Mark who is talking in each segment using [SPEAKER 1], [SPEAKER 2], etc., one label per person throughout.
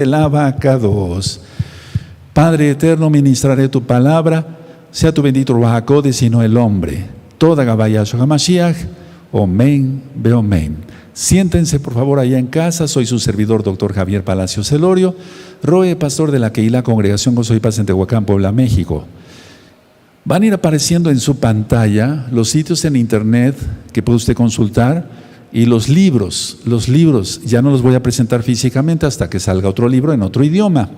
[SPEAKER 1] El abacados. Padre eterno, ministraré tu palabra, sea tu bendito Ruach HaKodesh y no el hombre. Toda Gabaya Yahshua HaMashiach, Omen, Beomen. Siéntense por favor allá en casa. Soy su servidor, doctor Javier Palacios Elorio, Roe, pastor de la Keilah Congregación Gozo y Paz en Tehuacán, Puebla, México. Van a ir apareciendo en su pantalla los sitios en internet que puede usted consultar. Y los libros, ya no los voy a presentar físicamente hasta que salga otro libro en otro idioma.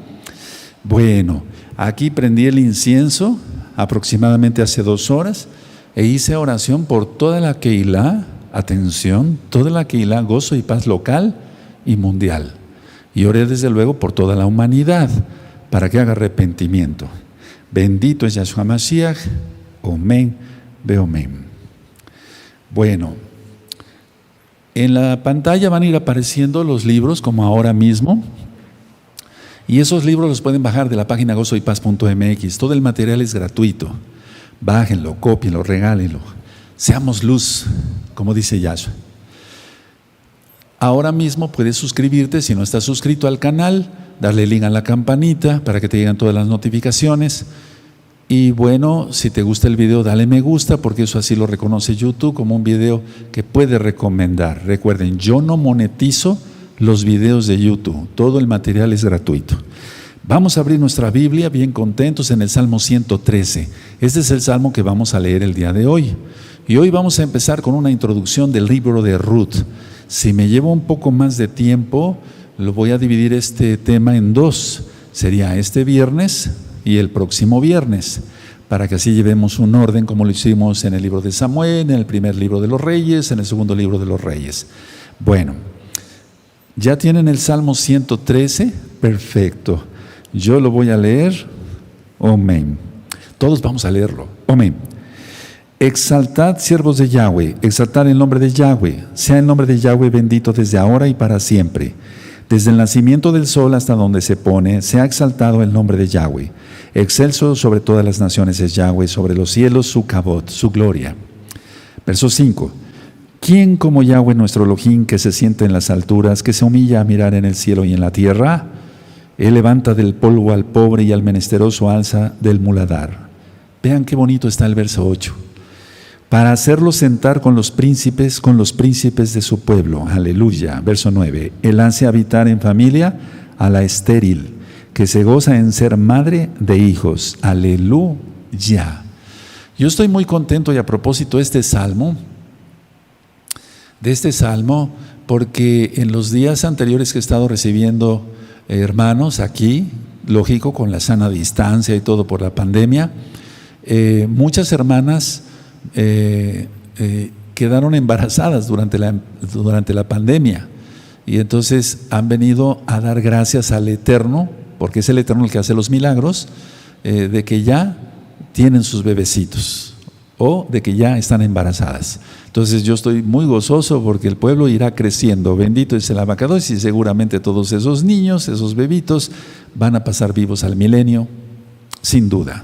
[SPEAKER 1] Bueno, aquí prendí el incienso aproximadamente hace 2 horas e hice oración por toda la Keilah, atención, toda la Keilah Gozo y Paz local y mundial. Y oré desde luego por toda la humanidad para que haga arrepentimiento. Bendito es Yahshua Mashiach, Omen, Beomen. Bueno. En la pantalla van a ir apareciendo los libros como ahora mismo, y esos libros los pueden bajar de la página gozoypaz.mx. Todo el material es gratuito. Bájenlo, cópienlo, regálenlo. Seamos luz, como dice Yahshua. Ahora mismo puedes suscribirte si no estás suscrito al canal, darle link a la campanita para que te lleguen todas las notificaciones. Y bueno, si te gusta el video, dale me gusta, porque eso así lo reconoce YouTube como un video que puede recomendar. Recuerden, yo no monetizo los videos de YouTube, todo el material es gratuito. Vamos a abrir nuestra Biblia bien contentos en el Salmo 113. Este es el Salmo que vamos a leer el día de hoy. Y hoy vamos a empezar con una introducción del libro de Ruth. Si me llevo un poco más de tiempo, lo voy a dividir este tema en 2. Sería este viernes y el próximo viernes, para que así llevemos un orden como lo hicimos en el libro de Samuel, en el primer libro de los Reyes, en el segundo libro de los Reyes. Bueno, ¿ya tienen el Salmo 113? Perfecto. Yo lo voy a leer. Amén. Todos vamos a leerlo. Amén. Exaltad, siervos de Yahweh, exaltad el nombre de Yahweh. Sea el nombre de Yahweh bendito desde ahora y para siempre. Desde el nacimiento del sol hasta donde se pone, se ha exaltado el nombre de Yahweh. Excelso sobre todas las naciones es Yahweh, sobre los cielos su kabod, su gloria. Verso 5. ¿Quién como Yahweh nuestro Elohim, que se siente en las alturas, que se humilla a mirar en el cielo y en la tierra? Él levanta del polvo al pobre y al menesteroso alza del muladar. Vean qué bonito está el verso 8. Para hacerlo sentar con los príncipes de su pueblo. Aleluya. Verso 9. Él hace habitar en familia a la estéril, que se goza en ser madre de hijos. Aleluya. Yo estoy muy contento y a propósito de este salmo, porque en los días anteriores que he estado recibiendo hermanos aquí, lógico, con la sana distancia y todo por la pandemia, muchas hermanas quedaron embarazadas durante la pandemia, y entonces han venido a dar gracias al Eterno, porque es el Eterno el que hace los milagros, de que ya tienen sus bebecitos o de que ya están embarazadas. Entonces yo estoy muy gozoso porque el pueblo irá creciendo. Bendito es el abacados, y seguramente todos esos niños, esos bebitos van a pasar vivos al milenio, sin duda.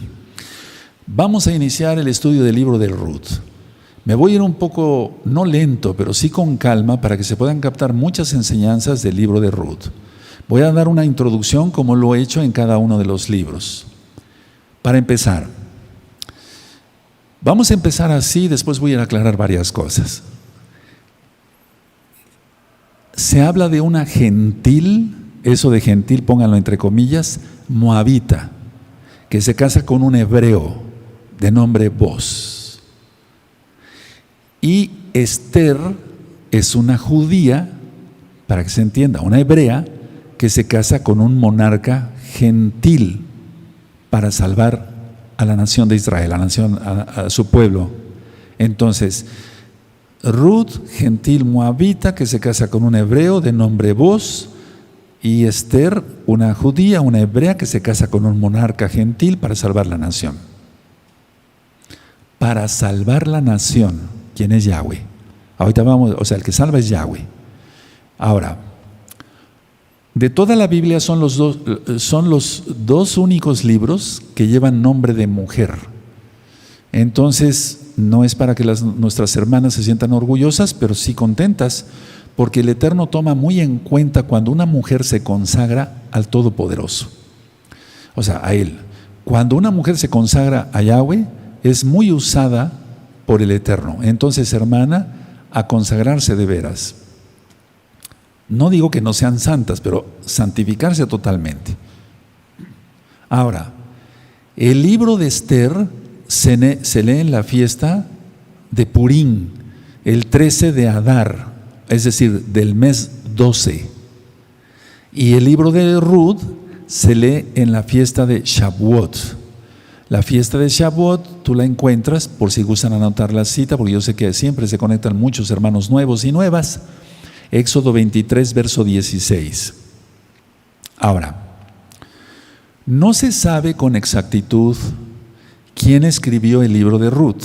[SPEAKER 1] Vamos a iniciar el estudio del libro de Ruth. Me voy a ir un poco, no lento, pero sí con calma, para que se puedan captar muchas enseñanzas del libro de Ruth. Voy a dar una introducción como lo he hecho en cada uno de los libros. Para empezar, vamos a empezar así, después voy a aclarar varias cosas. Se habla de una gentil, eso de gentil pónganlo entre comillas, moabita, que se casa con un hebreo de nombre Boz. Y Esther es una judía, para que se entienda, una hebrea que se casa con un monarca gentil para salvar a la nación de Israel, a su pueblo. Entonces, Ruth, gentil moabita, que se casa con un hebreo de nombre Boz, y Esther, una judía, una hebrea, que se casa con un monarca gentil para salvar la nación. Para salvar la nación, ¿quién es Yahweh? Ahorita vamos, el que salva es Yahweh. Ahora, de toda la Biblia son los dos únicos libros que llevan nombre de mujer. Entonces, no es para que nuestras hermanas se sientan orgullosas, pero sí contentas, porque el Eterno toma muy en cuenta cuando una mujer se consagra al Todopoderoso, o sea, a Él. Cuando una mujer se consagra a Yahweh, es muy usada por el Eterno. Entonces, hermana, a consagrarse de veras. No digo que no sean santas, pero santificarse totalmente. Ahora, el libro de Esther se lee en la fiesta de Purim, el 13 de Adar, es decir, del mes 12. Y el libro de Ruth se lee en la fiesta de Shavuot. La fiesta de Shavuot tú la encuentras, por si gustan anotar la cita, porque yo sé que siempre se conectan muchos hermanos nuevos y nuevas. Éxodo 23, verso 16. Ahora, no se sabe con exactitud quién escribió el libro de Ruth.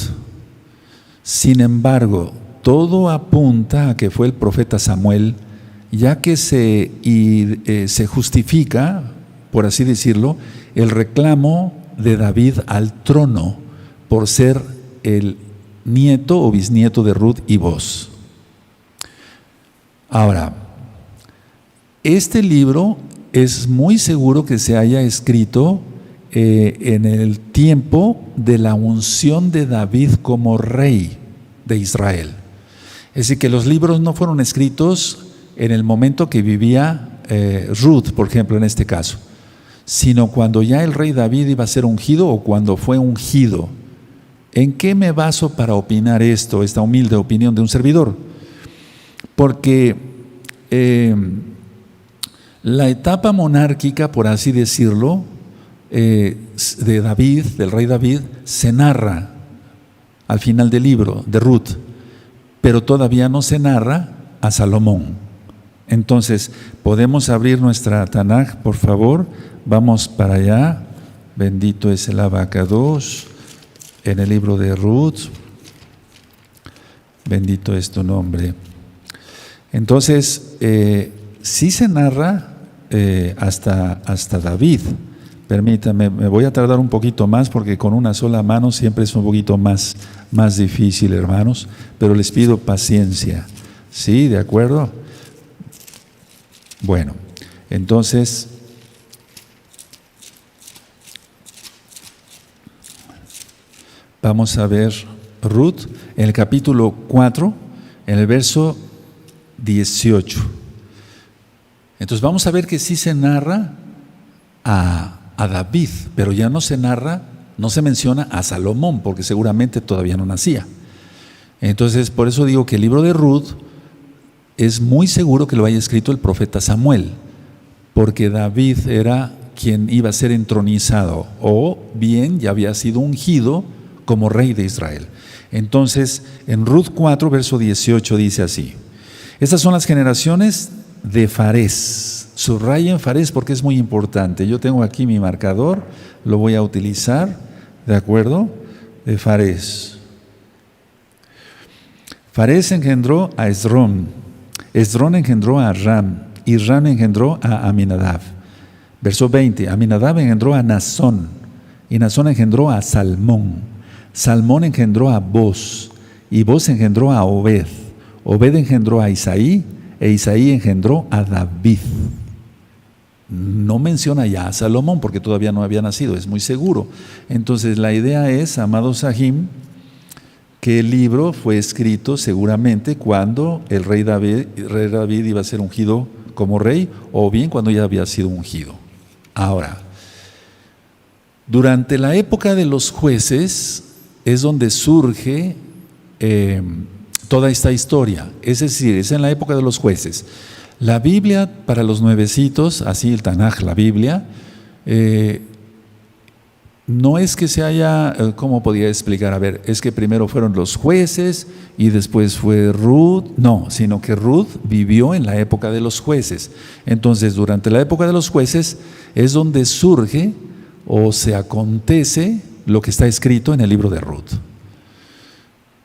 [SPEAKER 1] Sin embargo, todo apunta a que fue el profeta Samuel, ya que se justifica, por así decirlo, el reclamo de David al trono por ser el nieto o bisnieto de Ruth y Boz. Ahora, este libro es muy seguro que se haya escrito en el tiempo de la unción de David como rey de Israel. Es decir, que los libros no fueron escritos en el momento que vivía Ruth, por ejemplo, en este caso, sino cuando ya el rey David iba a ser ungido o cuando fue ungido. ¿En qué me baso para opinar esta humilde opinión de un servidor? Porque la etapa monárquica, por así decirlo, de David, del rey David, se narra al final del libro de Ruth, pero todavía no se narra a Salomón. Entonces, podemos abrir nuestra Tanaj, por favor. Vamos para allá. Bendito es el Abacados, en el libro de Ruth. Bendito es tu nombre. Entonces, sí se narra hasta David. Permítame, me voy a tardar un poquito más porque con una sola mano siempre es un poquito más difícil, hermanos, pero les pido paciencia. ¿Sí? ¿De acuerdo? Bueno, entonces, vamos a ver Ruth en el capítulo 4, en el verso 18. Entonces vamos a ver que sí se narra a David, pero ya no se narra, no se menciona a Salomón, porque seguramente todavía no nacía. Entonces, por eso digo que el libro de Ruth es muy seguro que lo haya escrito el profeta Samuel, porque David era quien iba a ser entronizado, o bien ya había sido ungido como rey de Israel. Entonces, en Ruth 4, verso 18 dice así: estas son las generaciones de Farés. Subrayen Farés porque es muy importante. Yo tengo aquí mi marcador, lo voy a utilizar, ¿de acuerdo? De Farés. Farés engendró a Esrón, Esrón engendró a Ram, y Ram engendró a Aminadab. Verso 20, Aminadab engendró a Nazón, y Nazón engendró a Salmón, Salmón engendró a Boz, y Boz engendró a Obed, Obed engendró a Isaí, e Isaí engendró a David. No menciona ya a Salomón porque todavía no había nacido, es muy seguro. Entonces la idea es, amados Sahim, que el libro fue escrito seguramente cuando el rey David iba a ser ungido como rey, o bien cuando ya había sido ungido. Ahora, durante la época de los jueces es donde surge toda esta historia, es decir, es en la época de los jueces. La Biblia para los nuevecitos, así el Tanaj, la Biblia, no es que se haya, ¿cómo podía explicar? A ver, es que primero fueron los jueces y después fue Ruth, no, sino que Ruth vivió en la época de los jueces. Entonces, durante la época de los jueces es donde surge o se acontece lo que está escrito en el libro de Ruth.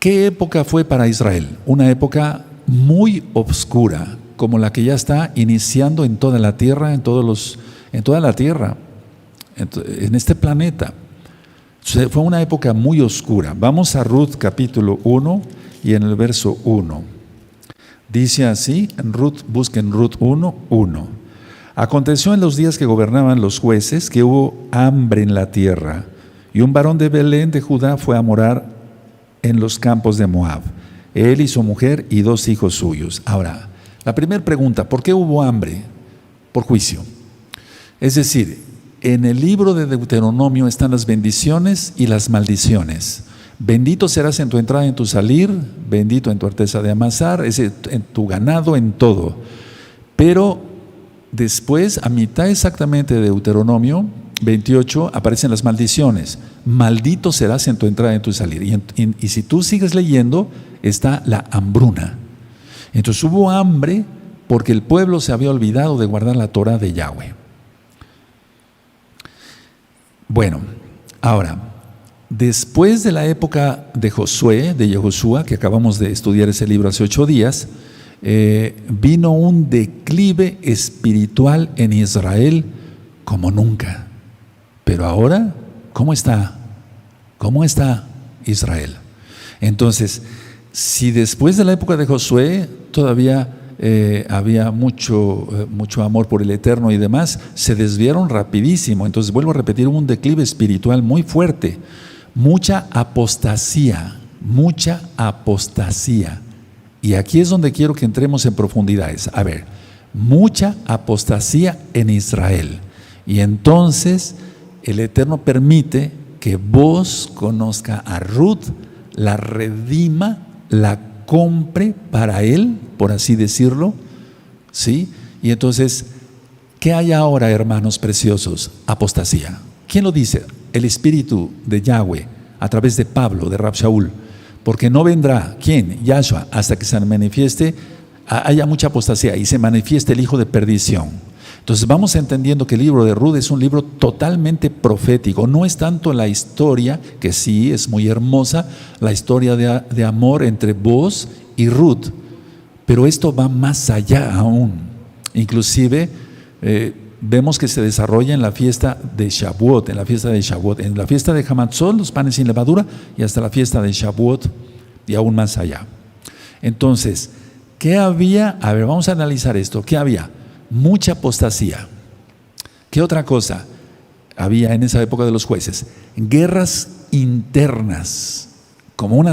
[SPEAKER 1] ¿Qué época fue para Israel? Una época muy oscura, como la que ya está iniciando en toda la tierra, en toda la tierra, en este planeta. Fue una época muy oscura. Vamos a Ruth capítulo 1 y en el verso 1. Dice así, en Ruth, busquen Ruth 1:1. Aconteció en los días que gobernaban los jueces que hubo hambre en la tierra, y un varón de Belén de Judá fue a morar en los campos de Moab, él y su mujer y 2 hijos suyos. Ahora, la primera pregunta, ¿por qué hubo hambre? Por juicio. Es decir, en el libro de Deuteronomio están las bendiciones y las maldiciones. Bendito serás en tu entrada y en tu salir, bendito en tu arteza de amasar, en tu ganado, en todo. Pero después, a mitad exactamente de Deuteronomio 28, aparecen las maldiciones. Maldito serás en tu entrada y en tu salir. Y si tú sigues leyendo, está la hambruna. Entonces hubo hambre porque el pueblo se había olvidado de guardar la Torah de Yahweh. Bueno, ahora, después de la época de Josué, de Yehoshua, que acabamos de estudiar ese libro hace 8 días, vino un declive espiritual en Israel como nunca. Pero ahora, ¿cómo está? ¿Cómo está Israel? Entonces, si después de la época de Josué todavía había mucho amor por el Eterno y demás, se desviaron rapidísimo. Entonces, vuelvo a repetir, hubo un declive espiritual muy fuerte, mucha apostasía. Y aquí es donde quiero que entremos en profundidades. A ver, mucha apostasía en Israel. Y entonces el Eterno permite que vos conozca a Ruth, la redima, la compre para Él, por así decirlo, ¿sí? Y entonces, ¿qué hay ahora, hermanos preciosos? Apostasía. ¿Quién lo dice? El Espíritu de Yahweh, a través de Pablo, de Rab Shaul. Porque no vendrá, ¿quién? Yahshua, hasta que se manifieste, haya mucha apostasía y se manifieste el hijo de perdición. Entonces vamos entendiendo que el libro de Ruth es un libro totalmente profético. No es tanto la historia, que sí es muy hermosa, la historia de amor entre Boaz y Ruth, pero esto va más allá aún. Inclusive vemos que se desarrolla en la fiesta de Shavuot, en la fiesta de Hamatzot, los panes sin levadura, y hasta la fiesta de Shavuot y aún más allá. Entonces, ¿qué había? A ver, vamos a analizar esto. ¿Qué había? Mucha apostasía. ¿Qué otra cosa había en esa época de los jueces? Guerras internas, como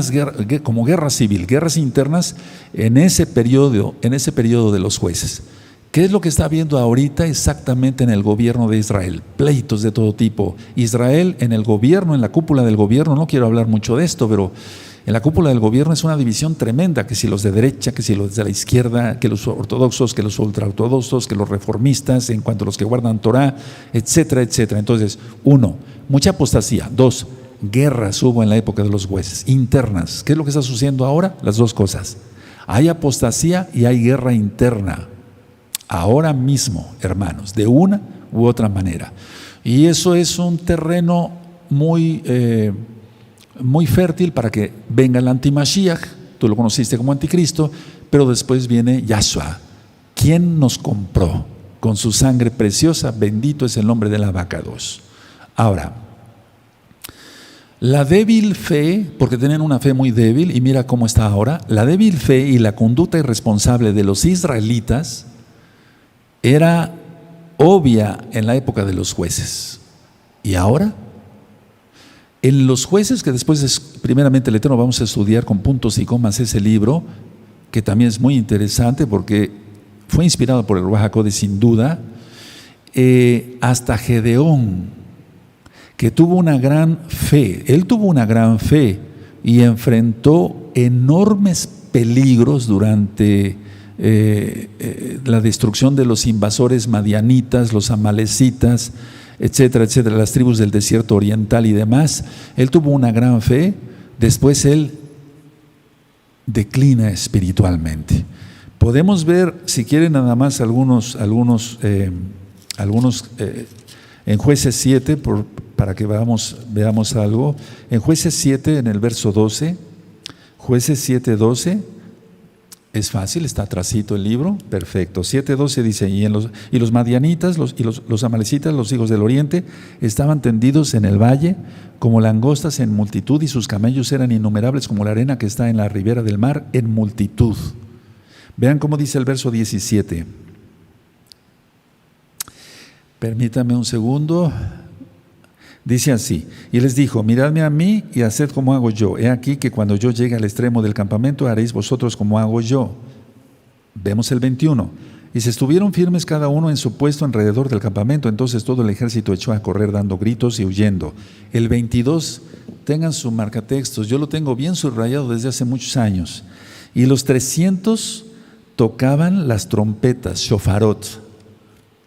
[SPEAKER 1] guerra civil, guerras internas en ese periodo de los jueces. ¿Qué es lo que está habiendo ahorita exactamente en el gobierno de Israel? Pleitos de todo tipo. Israel en el gobierno, en la cúpula del gobierno, no quiero hablar mucho de esto, pero en la cúpula del gobierno es una división tremenda, que si los de derecha, que si los de la izquierda, que los ortodoxos, que los ultraortodoxos, que los reformistas, en cuanto a los que guardan Torah, etcétera, etcétera. Entonces, 1, mucha apostasía. 2, guerras hubo en la época de los jueces, internas. ¿Qué es lo que está sucediendo ahora? Las dos cosas. Hay apostasía y hay guerra interna. Ahora mismo, hermanos, de una u otra manera. Y eso es un terreno muy fértil para que venga el antimashiach. Tú lo conociste como anticristo, pero después viene Yahshua. ¿Quién nos compró con su sangre preciosa? Bendito es el nombre del abacados. Ahora, la débil fe, porque tenían una fe muy débil, y mira cómo está ahora, la débil fe y la conducta irresponsable de los israelitas era obvia en la época de los jueces. ¿Y ahora? En los jueces, que después primeramente el Eterno vamos a estudiar con puntos y comas ese libro, que también es muy interesante porque fue inspirado por el Ruach HaKodesh sin duda, hasta Gedeón, que tuvo una gran fe. Él tuvo una gran fe y enfrentó enormes peligros durante la destrucción de los invasores madianitas, los amalecitas, etcétera, etcétera, las tribus del desierto oriental y demás. Él tuvo una gran fe, después él declina espiritualmente. Podemos ver, si quieren, nada más algunos en Jueces 7, para que veamos algo. En Jueces 7, en el verso 12, Jueces 7:12, es fácil, está atrasito el libro, perfecto. 7:12 dice, y los madianitas, los amalecitas, los hijos del oriente, estaban tendidos en el valle como langostas en multitud, y sus camellos eran innumerables como la arena que está en la ribera del mar en multitud. Vean cómo dice el verso 17. Permítame un segundo. Dice así: y les dijo, miradme a mí y haced como hago yo. He aquí que cuando yo llegue al extremo del campamento, haréis vosotros como hago yo. Vemos el 21. Y se estuvieron firmes cada uno en su puesto alrededor del campamento. Entonces todo el ejército echó a correr dando gritos y huyendo. El 22, tengan su marcatextos, yo lo tengo bien subrayado desde hace muchos años. Y los 300 tocaban las trompetas, shofarot,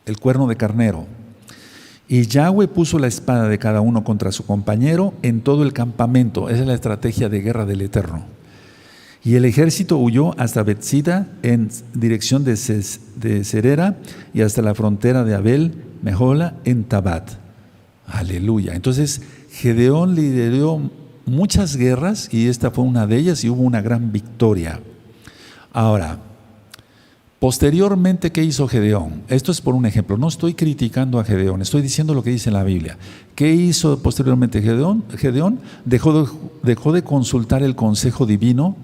[SPEAKER 1] el cuerno de carnero. Y Yahweh puso la espada de cada uno contra su compañero en todo el campamento. Esa es la estrategia de guerra del Eterno. Y el ejército huyó hasta Betsida en dirección de Serera y hasta la frontera de Abel Mehola en Tabat. Aleluya. Entonces Gedeón lideró muchas guerras y esta fue una de ellas y hubo una gran victoria. Ahora, posteriormente, ¿qué hizo Gedeón? Esto es por un ejemplo. No estoy criticando a Gedeón, estoy diciendo lo que dice en la Biblia. ¿Qué hizo posteriormente Gedeón? Gedeón dejó de consultar el consejo divino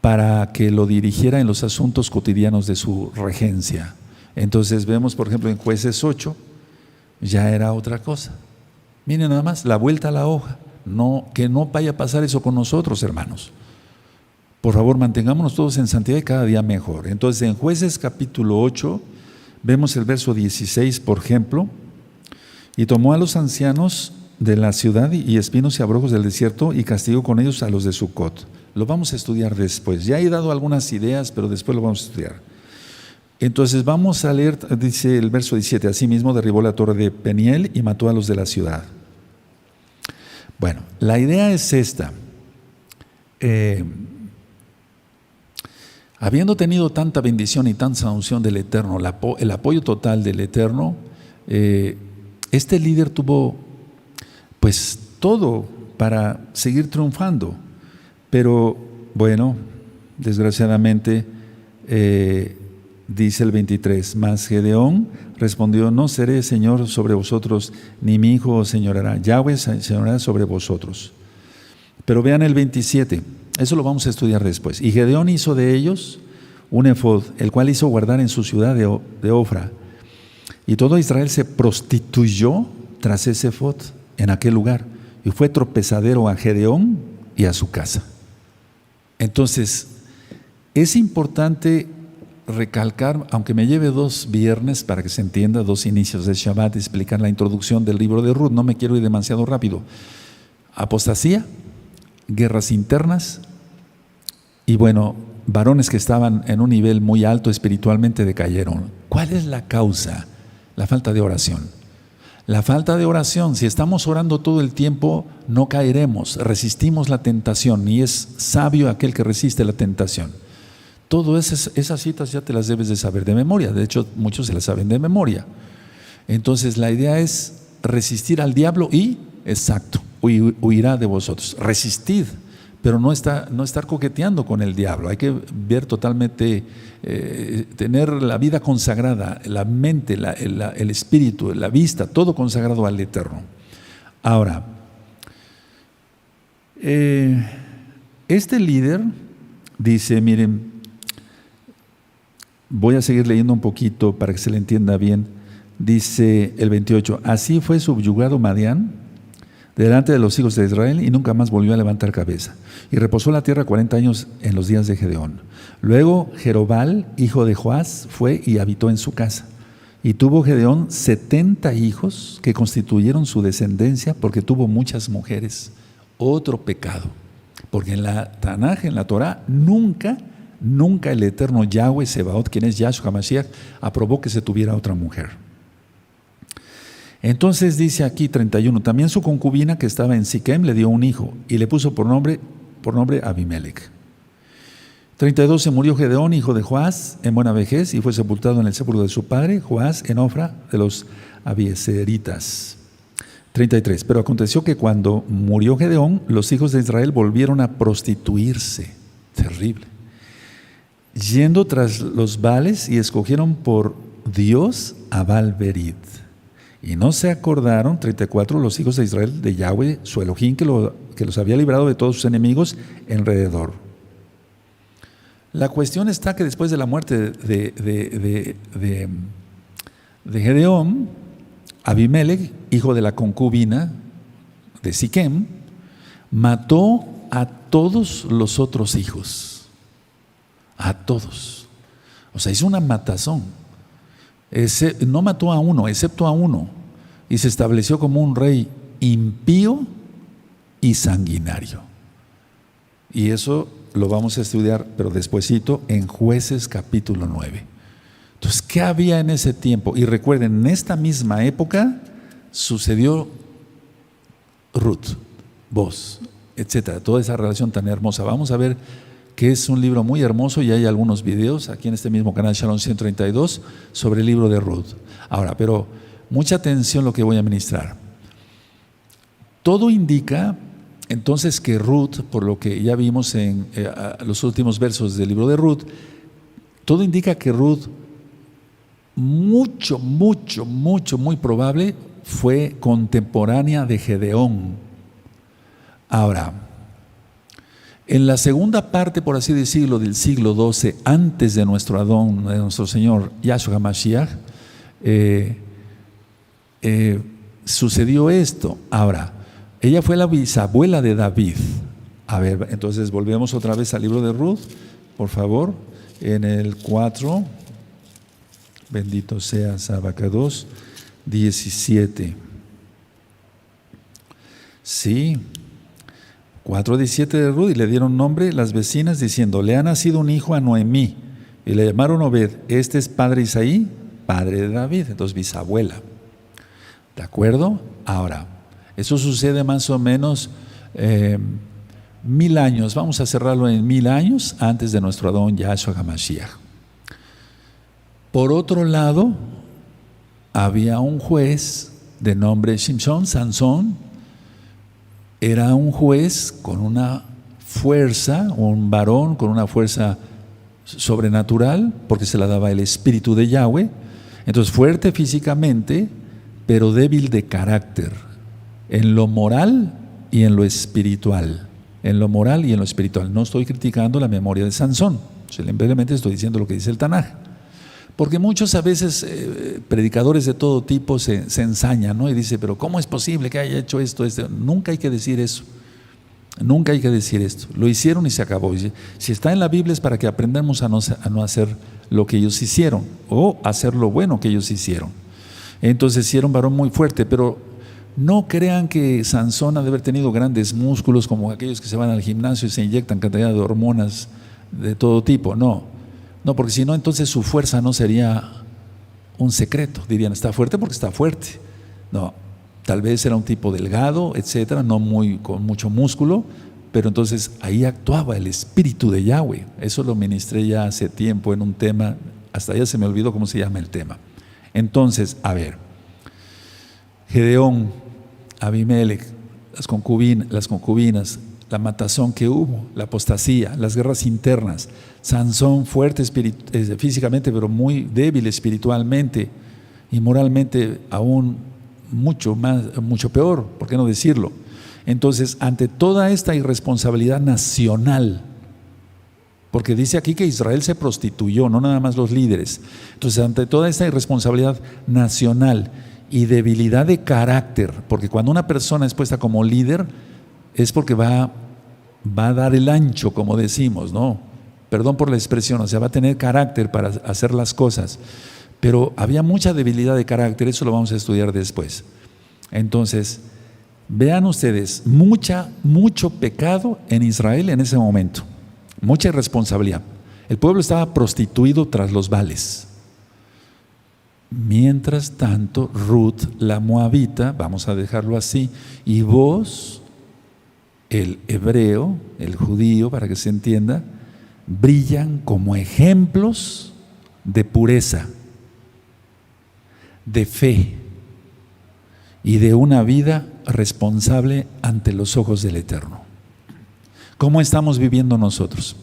[SPEAKER 1] para que lo dirigiera en los asuntos cotidianos de su regencia. Entonces vemos, por ejemplo, en Jueces 8, ya era otra cosa. Miren nada más, la vuelta a la hoja. No, que no vaya a pasar eso con nosotros, hermanos. Por favor, mantengámonos todos en santidad y cada día mejor. Entonces, en Jueces capítulo 8, vemos el verso 16, por ejemplo, y tomó a los ancianos de la ciudad y espinos y abrojos del desierto y castigó con ellos a los de Sucot. Lo vamos a estudiar después. Ya he dado algunas ideas, pero después lo vamos a estudiar. Entonces vamos a leer, dice el verso 17, asimismo derribó la torre de Peniel y mató a los de la ciudad. Bueno, la idea es esta. Habiendo tenido tanta bendición y tanta unción del Eterno, el apoyo total del Eterno, este líder tuvo pues todo para seguir triunfando. Pero bueno, desgraciadamente, dice el 23, mas Gedeón respondió, no seré señor sobre vosotros, ni mi hijo os señorará, Yahweh señorará sobre vosotros. Pero vean el 27, eso lo vamos a estudiar después. Y Gedeón hizo de ellos un efod, el cual hizo guardar en su ciudad de Ofra. Y todo Israel se prostituyó tras ese efod en aquel lugar, y fue tropezadero a Gedeón y a su casa. Entonces, es importante recalcar, aunque me lleve 2 viernes para que se entienda, 2 inicios de Shabbat, explicar la introducción del libro de Ruth, no me quiero ir demasiado rápido. Apostasía, guerras internas y bueno, varones que estaban en un nivel muy alto espiritualmente decayeron. ¿Cuál es la causa? La falta de oración. La falta de oración, si estamos orando todo el tiempo, no caeremos, resistimos la tentación, y es sabio aquel que resiste la tentación. Todas esas citas ya te las debes de saber de memoria, de hecho muchos se las saben de memoria. Entonces la idea es resistir al diablo y, exacto, huirá de vosotros. Resistid, pero no estar coqueteando con el diablo. Hay que ver totalmente, tener la vida consagrada, la mente, el espíritu, la vista, todo consagrado al Eterno. Ahora, este líder dice, miren, voy a seguir leyendo un poquito para que se le entienda bien. Dice el 28, así fue subyugado Madián delante de los hijos de Israel y nunca más volvió a levantar cabeza. Y reposó la tierra 40 años en los días de Gedeón. Luego Jerobal, hijo de Joás, fue y habitó en su casa. Y tuvo Gedeón 70 hijos que constituyeron su descendencia porque tuvo muchas mujeres. Otro pecado. Porque en la Tanaj, en la Torah, nunca el eterno Yahweh Sebaot, quien es Yahshua Mashiach, aprobó que se tuviera otra mujer. Entonces dice aquí 31, también su concubina que estaba en Siquem le dio un hijo y le puso por nombre Abimelech. 32, se murió Gedeón, hijo de Joás, en buena vejez y fue sepultado en el sepulcro de su padre, Joás, en Ofra de los Abieseritas. 33, pero aconteció que cuando murió Gedeón, los hijos de Israel volvieron a prostituirse. Terrible. Yendo tras los Baales y escogieron por Dios a Baal-Berit. Y no se acordaron, 34, los hijos de Israel de Yahweh, su Elohim, que los había librado de todos sus enemigos alrededor. La cuestión está que después de la muerte de Gedeón, Abimelech, hijo de la concubina de Siquem, mató a todos los otros hijos. A todos. O sea, hizo una matazón. No mató a uno, excepto a uno. Y se estableció como un rey impío y sanguinario. Y eso lo vamos a estudiar, pero despuesito, en Jueces capítulo 9. Entonces, ¿qué había en ese tiempo? Y recuerden, en esta misma época sucedió Ruth, Boz, etcétera, toda esa relación tan hermosa. Vamos a ver que es un libro muy hermoso y hay algunos videos aquí en este mismo canal Shalom 132 sobre el libro de Ruth. Ahora, pero mucha atención lo que voy a ministrar. Todo indica entonces que Ruth, por lo que ya vimos en los últimos versos del libro de Ruth, todo indica que Ruth, muy probable, fue contemporánea de Gedeón. Ahora, en la segunda parte, por así decirlo, del siglo XII, antes de nuestro Adón, de nuestro Señor Yahshua HaMashiach, sucedió esto. Ahora, ella fue la bisabuela de David. A ver, entonces volvemos otra vez al libro de Ruth, por favor, en el 4, bendito seas Abacados, 17. Sí, 4:17 de Ruth, y le dieron nombre las vecinas diciendo, le ha nacido un hijo a Noemí, y le llamaron Obed. Este es padre de Isaí, padre de David, entonces bisabuela. ¿De acuerdo? Ahora, eso sucede más o menos 1000 años, vamos a cerrarlo en 1000 años antes de nuestro Adón Yahshua HaMashiach. Por otro lado, había un juez de nombre Shimshon, Sansón. Era un juez con una fuerza, un varón con una fuerza sobrenatural, porque se la daba el Espíritu de Yahweh. Entonces, fuerte físicamente, pero débil de carácter, en lo moral y en lo espiritual. En lo moral y en lo espiritual. No estoy criticando la memoria de Sansón, simplemente estoy diciendo lo que dice el Tanaj. Porque muchos a veces predicadores de todo tipo se ensañan, ¿no? Y dice, pero ¿cómo es posible que haya hecho esto? Nunca hay que decir eso. Nunca hay que decir esto. Lo hicieron y se acabó. Si está en la Biblia es para que aprendamos a no hacer lo que ellos hicieron o hacer lo bueno que ellos hicieron. Entonces sí era un varón muy fuerte, pero no crean que Sansón ha de haber tenido grandes músculos como aquellos que se van al gimnasio y se inyectan cantidad de hormonas de todo tipo. No, porque si no, entonces su fuerza no sería un secreto. Dirían, está fuerte porque está fuerte. No, tal vez era un tipo delgado, etcétera, no con mucho músculo, pero entonces ahí actuaba el Espíritu de Yahweh. Eso lo ministré ya hace tiempo en un tema, hasta ya se me olvidó cómo se llama el tema. Entonces, a ver, Gedeón, Abimelech, las concubinas, la matazón que hubo, la apostasía, las guerras internas, Sansón fuerte físicamente, pero muy débil espiritualmente y moralmente aún mucho peor, ¿por qué no decirlo? Entonces, ante toda esta irresponsabilidad nacional, porque dice aquí que Israel se prostituyó, no nada más los líderes. Entonces, ante toda esta irresponsabilidad nacional y debilidad de carácter, porque cuando una persona es puesta como líder, es porque va a dar el ancho, como decimos, ¿no? Perdón por la expresión, o sea, va a tener carácter para hacer las cosas. Pero había mucha debilidad de carácter, eso lo vamos a estudiar después. Entonces, vean ustedes, mucho pecado en Israel en ese momento. Mucha irresponsabilidad. El pueblo estaba prostituido tras los Baales. Mientras tanto, Ruth, la moabita, vamos a dejarlo así, y vos, el hebreo, el judío, para que se entienda, brillan como ejemplos de pureza, de fe y de una vida responsable ante los ojos del Eterno. ¿Cómo estamos viviendo nosotros?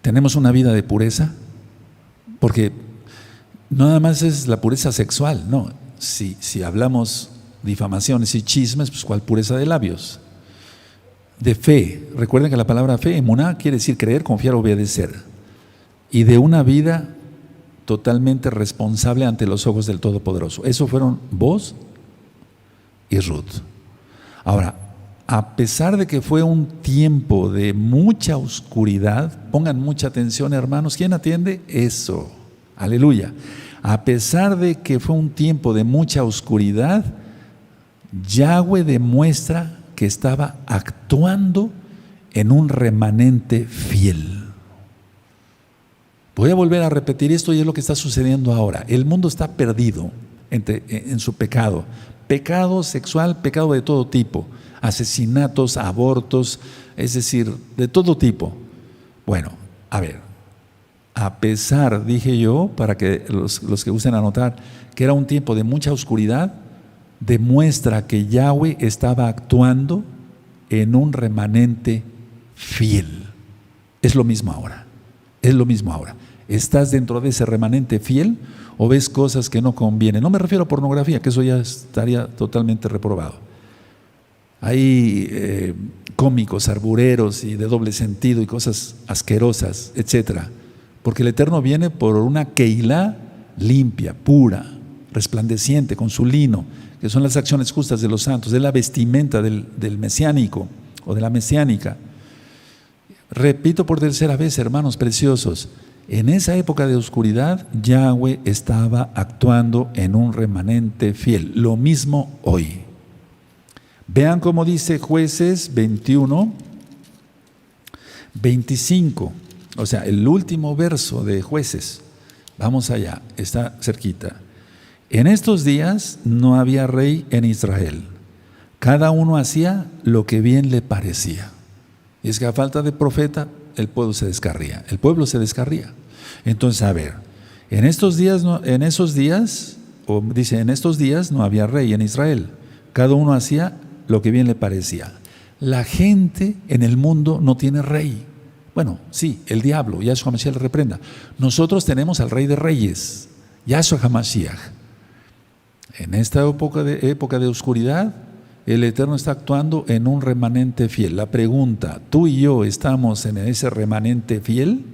[SPEAKER 1] ¿Tenemos una vida de pureza? Porque no nada más es la pureza sexual, no. Si hablamos difamaciones y chismes, pues ¿cuál pureza de labios? de fe. Recuerden que la palabra fe, emuná, quiere decir creer, confiar, obedecer. Y de una vida totalmente responsable ante los ojos del Todopoderoso. Eso fueron vos y Ruth. Ahora, a pesar de que fue un tiempo de mucha oscuridad, pongan mucha atención, hermanos, ¿quién atiende? Eso, aleluya. A pesar de que fue un tiempo de mucha oscuridad, Yahweh demuestra que estaba actuando en un remanente fiel. Voy a volver a repetir esto y es lo que está sucediendo ahora. El mundo está perdido en su pecado. Pecado sexual, pecado de todo tipo. Asesinatos, abortos, es decir, de todo tipo. Bueno, a ver, a pesar, dije yo, para que los que gusten anotar, que era un tiempo de mucha oscuridad, demuestra que Yahweh estaba actuando en un remanente fiel. Es lo mismo ahora, es lo mismo ahora. ¿Estás dentro de ese remanente fiel o ves cosas que no convienen? No me refiero a pornografía, que eso ya estaría totalmente reprobado. Hay cómicos, arbureros y de doble sentido y cosas asquerosas, etcétera. Porque el Eterno viene por una Keilah limpia, pura, resplandeciente, con su lino, que son las acciones justas de los santos, es la vestimenta del mesiánico o de la mesiánica. Repito por tercera vez, hermanos preciosos, en esa época de oscuridad, Yahweh estaba actuando en un remanente fiel. Lo mismo hoy. Vean cómo dice Jueces 21, 25. O sea, el último verso de Jueces. Vamos allá, está cerquita. En estos días no había rey en Israel. Cada uno hacía lo que bien le parecía. Y es que a falta de profeta, el pueblo se descarría. Entonces, a ver, en estos días no había rey en Israel. Cada uno hacía lo que bien le parecía. La gente en el mundo no tiene rey. Bueno, sí, el diablo, Yahshua Mashiach le reprenda. Nosotros tenemos al Rey de Reyes, Yahshua HaMashiach. En esta época de oscuridad, el Eterno está actuando en un remanente fiel. La pregunta, ¿tú y yo estamos en ese remanente fiel?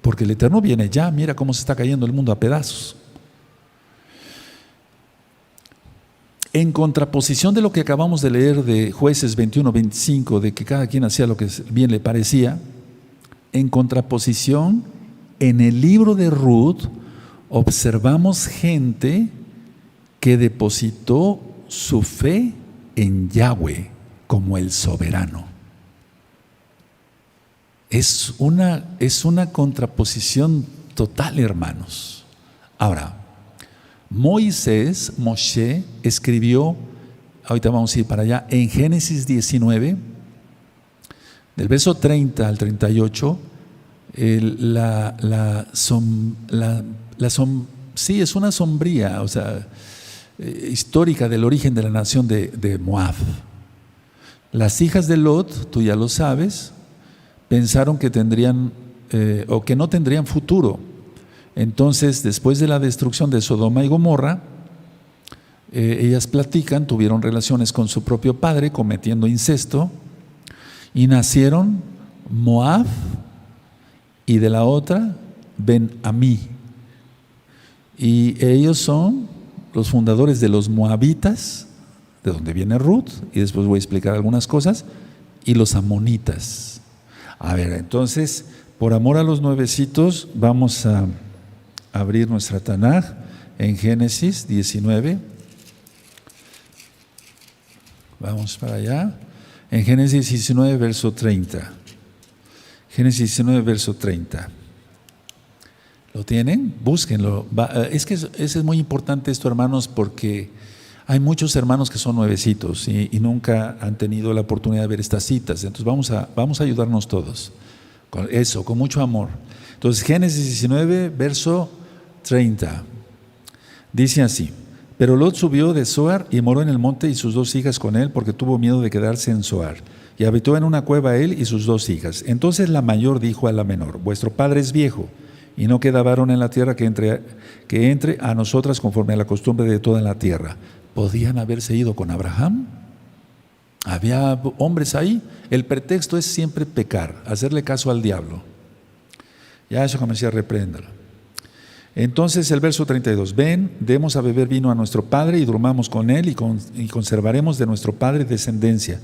[SPEAKER 1] Porque el Eterno viene ya, mira cómo se está cayendo el mundo a pedazos. En contraposición de lo que acabamos de leer de Jueces 21-25, de que cada quien hacía lo que bien le parecía, en contraposición, en el libro de Ruth, observamos gente que depositó su fe en Yahweh como el soberano. Es una contraposición total, hermanos. Ahora, Moshe escribió, ahorita vamos a ir para allá, en Génesis 19, del verso 30 al 38, sí, es una sombría, o sea, histórica del origen de la nación de Moab. Las hijas de Lot, tú ya lo sabes, pensaron que tendrían o que no tendrían futuro. Entonces, después de la destrucción de Sodoma y Gomorra, ellas platican, tuvieron relaciones con su propio padre, cometiendo incesto, y nacieron Moab y de la otra Ben-Amí. Y ellos son los fundadores de los moabitas, de donde viene Ruth, y después voy a explicar algunas cosas, y los amonitas. A ver, entonces, por amor a los nuevecitos, vamos a abrir nuestra Tanaj en Génesis 19. Vamos para allá. En Génesis 19, verso 30. Génesis 19, verso 30. ¿Lo tienen? Búsquenlo. Es que es muy importante esto, hermanos, porque hay muchos hermanos que son nuevecitos y nunca han tenido la oportunidad de ver estas citas. Entonces vamos a ayudarnos todos. Con eso, con mucho amor. Entonces, Génesis 19, verso 30. Dice así: pero Lot subió de Zoar y moró en el monte y sus 2 hijas con él, porque tuvo miedo de quedarse en Zoar. Y habitó en una cueva él y sus 2 hijas. Entonces la mayor dijo a la menor: vuestro padre es viejo, y no queda varón en la tierra que entre a nosotras conforme a la costumbre de toda la tierra. ¿Podían haberse ido con Abraham? Había hombres ahí. El pretexto es siempre pecar, hacerle caso al diablo. Yahshua HaMashiach, repréndalo. Entonces el verso 32, ven, demos a beber vino a nuestro padre y durmamos con él y conservaremos de nuestro padre descendencia.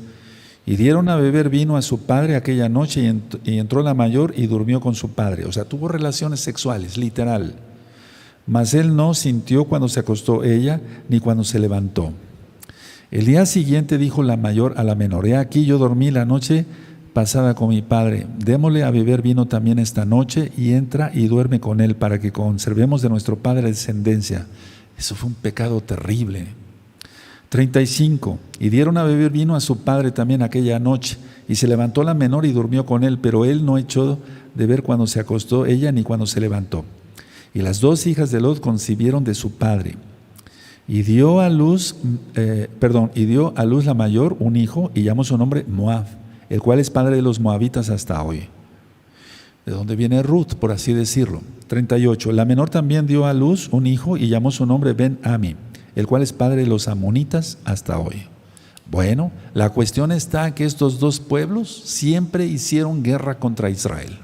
[SPEAKER 1] Y dieron a beber vino a su padre aquella noche y entró la mayor y durmió con su padre. O sea, tuvo relaciones sexuales, literal. Mas él no sintió cuando se acostó ella ni cuando se levantó. El día siguiente dijo la mayor a la menor, he aquí yo dormí la noche pasada con mi padre, démosle a beber vino también esta noche y entra y duerme con él para que conservemos de nuestro padre descendencia. Eso fue un pecado terrible. 35. Y dieron a beber vino a su padre también aquella noche y se levantó la menor y durmió con él, pero él no echó de ver cuando se acostó ella ni cuando se levantó. Y las dos hijas de Lot concibieron de su padre. Y dio a luz la mayor un hijo y llamó su nombre Moab, el cual es padre de los moabitas hasta hoy. De donde viene Ruth, por así decirlo. 38. La menor también dio a luz un hijo y llamó su nombre Ben-Ami, el cual es padre de los amonitas hasta hoy. Bueno, la cuestión está que estos dos pueblos siempre hicieron guerra contra Israel.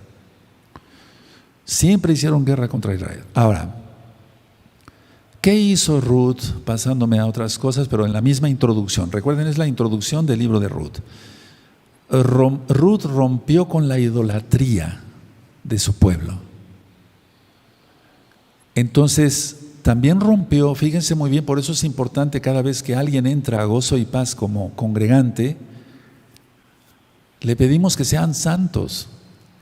[SPEAKER 1] Siempre hicieron guerra contra Israel. Ahora, ¿qué hizo Ruth? Pasándome a otras cosas, pero en la misma introducción. Recuerden, es la introducción del libro de Ruth. Ruth rompió con la idolatría de su pueblo. Entonces, también rompió, fíjense muy bien, por eso es importante cada vez que alguien entra a Gozo y Paz como congregante, le pedimos que sean santos,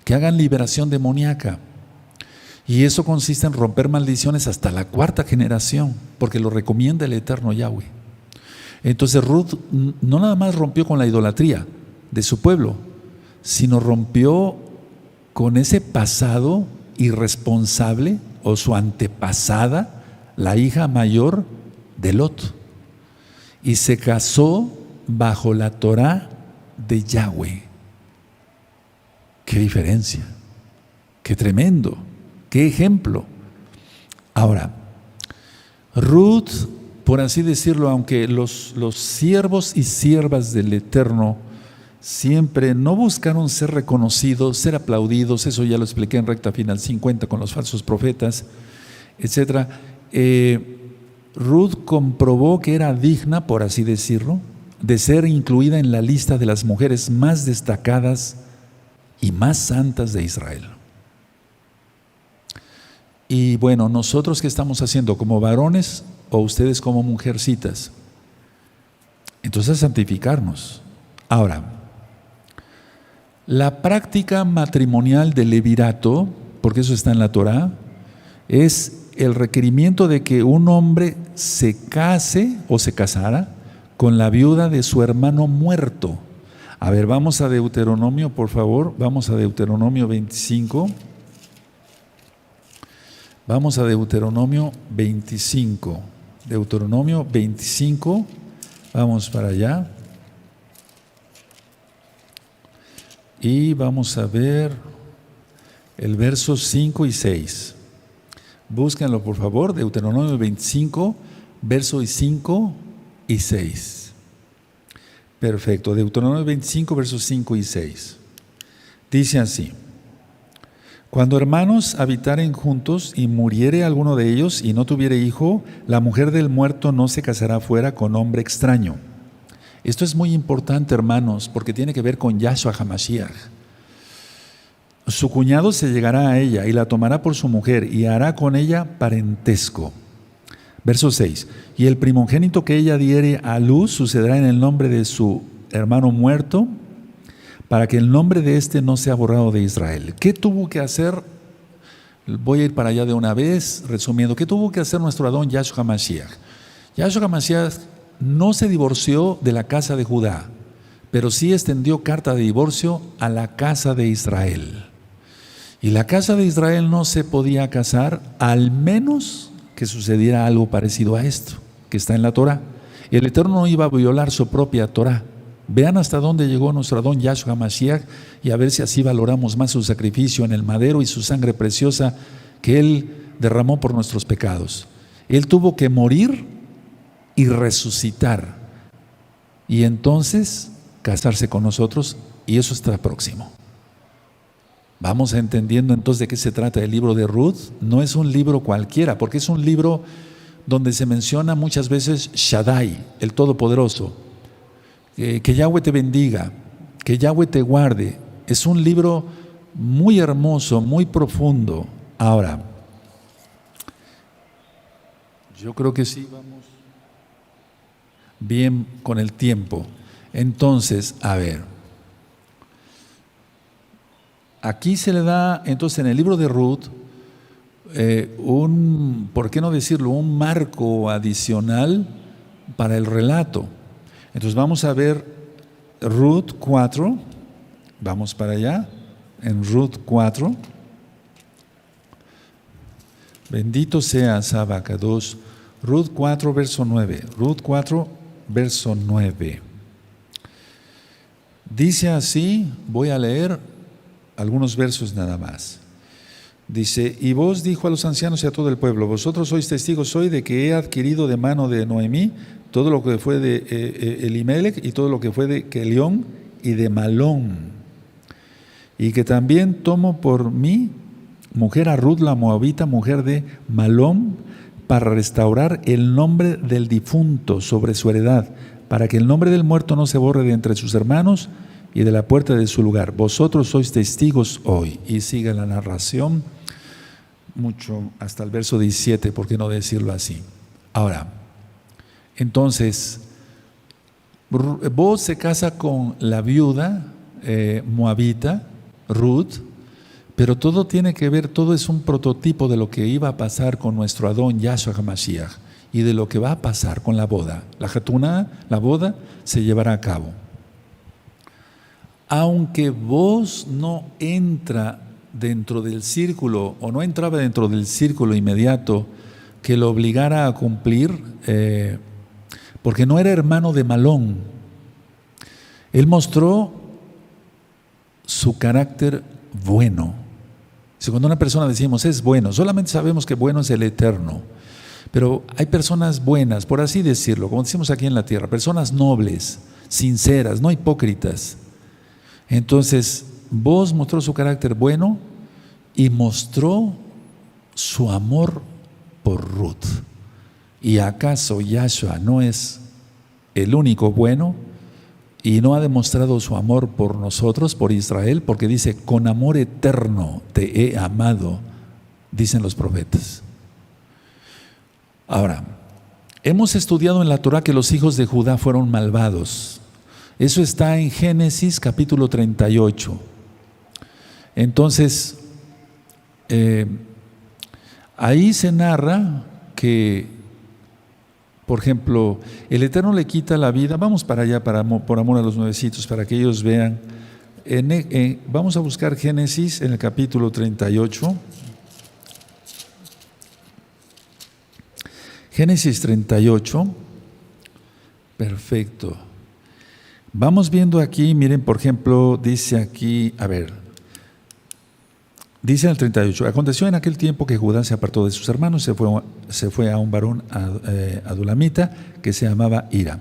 [SPEAKER 1] que hagan liberación demoníaca. Y eso consiste en romper maldiciones hasta la 4ª generación, porque lo recomienda el eterno Yahweh. Entonces Ruth no nada más rompió con la idolatría de su pueblo, sino rompió con ese pasado irresponsable o su antepasada, la hija mayor de Lot, y se casó bajo la Torá de Yahweh. ¡Qué diferencia! ¡Qué tremendo! ¡Qué ejemplo! Ahora, Ruth, por así decirlo, aunque los siervos y siervas del Eterno siempre no buscaron ser reconocidos, ser aplaudidos, eso ya lo expliqué en recta final 50 con los falsos profetas, etc. Ruth comprobó que era digna, por así decirlo, de ser incluida en la lista de las mujeres más destacadas y más santas de Israel. Y bueno, nosotros, ¿qué estamos haciendo? ¿Como varones o ustedes como mujercitas? Entonces, santificarnos. Ahora, la práctica matrimonial del levirato, porque eso está en la Torá, es el requerimiento de que un hombre se case o se casara con la viuda de su hermano muerto. A ver, vamos a Deuteronomio, por favor, vamos a Deuteronomio 25. Vamos a Deuteronomio 25. Deuteronomio 25, vamos para allá. Y vamos a ver el verso 5 y 6. Búsquenlo, por favor, Deuteronomio 25, versos 5 y 6. Perfecto, Deuteronomio 25, versos 5 y 6. Dice así: cuando hermanos habitaren juntos y muriere alguno de ellos y no tuviere hijo, la mujer del muerto no se casará fuera con hombre extraño. Esto es muy importante, hermanos, porque tiene que ver con Yahshua HaMashiach. Su cuñado se llegará a ella y la tomará por su mujer y hará con ella parentesco. Verso 6. Y el primogénito que ella diere a luz sucederá en el nombre de su hermano muerto, para que el nombre de éste no sea borrado de Israel. ¿Qué tuvo que hacer? Voy a ir para allá de una vez, resumiendo. ¿Qué tuvo que hacer nuestro Adón Yahshua HaMashiach? Yahshua HaMashiach no se divorció de la casa de Judá, pero sí extendió carta de divorcio a la casa de Israel. Y la casa de Israel no se podía casar, al menos que sucediera algo parecido a esto, que está en la Torá. El Eterno no iba a violar su propia Torá. Vean hasta dónde llegó nuestro Adón Yahshua HaMashiach y a ver si así valoramos más su sacrificio en el madero y su sangre preciosa que Él derramó por nuestros pecados. Él tuvo que morir y resucitar. Y entonces casarse con nosotros, y eso está próximo. Vamos entendiendo entonces de qué se trata el libro de Ruth. No es un libro cualquiera, porque es un libro donde se menciona muchas veces Shaddai, el Todopoderoso. Que Yahweh te bendiga, que Yahweh te guarde. Es un libro muy hermoso, muy profundo. Ahora, yo creo que sí vamos bien con el tiempo. Entonces, a ver, aquí se le da, entonces en el libro de Ruth, ¿por qué no decirlo? Un marco adicional para el relato. Entonces vamos a ver Ruth 4, vamos para allá, en Ruth 4. Bendito sea Sabacados. Ruth 4, verso 9. Ruth 4, verso 9. Dice así, voy a leer algunos versos nada más. Dice, y vos dijo a los ancianos y a todo el pueblo, vosotros sois testigos hoy de que he adquirido de mano de Noemí todo lo que fue de Elimelech y todo lo que fue de Kelión y de Malón, y que también tomo por mí mujer a Ruth la moabita, mujer de Malón, para restaurar el nombre del difunto sobre su heredad, para que el nombre del muerto no se borre de entre sus hermanos y de la puerta de su lugar. Vosotros sois testigos hoy. Y sigue la narración mucho hasta el verso 17, ¿por qué no decirlo así? Ahora, entonces, Boaz se casa con la viuda moabita, Ruth, pero todo tiene que ver, todo es un prototipo de lo que iba a pasar con nuestro Adón Yahshua HaMashiach y de lo que va a pasar con la boda. La Jatuná, la boda, se llevará a cabo. Aunque Boaz no entra dentro del círculo, o no entraba dentro del círculo inmediato que lo obligara a cumplir, porque no era hermano de Malón. Él mostró su carácter bueno. Si cuando una persona decimos es bueno, solamente sabemos que bueno es el Eterno, pero hay personas buenas, por así decirlo, como decimos aquí en la tierra, personas nobles, sinceras, no hipócritas. Entonces, Boaz mostró su carácter bueno y mostró su amor por Ruth. ¿Y acaso Yahshua no es el único bueno y no ha demostrado su amor por nosotros, por Israel? Porque dice, con amor eterno te he amado, dicen los profetas. Ahora, hemos estudiado en la Torah que los hijos de Judá fueron malvados. Eso está en Génesis capítulo 38. Entonces, ahí se narra que, por ejemplo, el Eterno le quita la vida. Vamos para allá por amor a los nuevecitos, para que ellos vean. Vamos a buscar Génesis en el capítulo 38. Génesis 38. Perfecto. Vamos viendo aquí, miren, por ejemplo, dice aquí, a ver, dice en el 38, aconteció en aquel tiempo que Judá se apartó de sus hermanos, se fue a un varón adulamita que se llamaba Ira.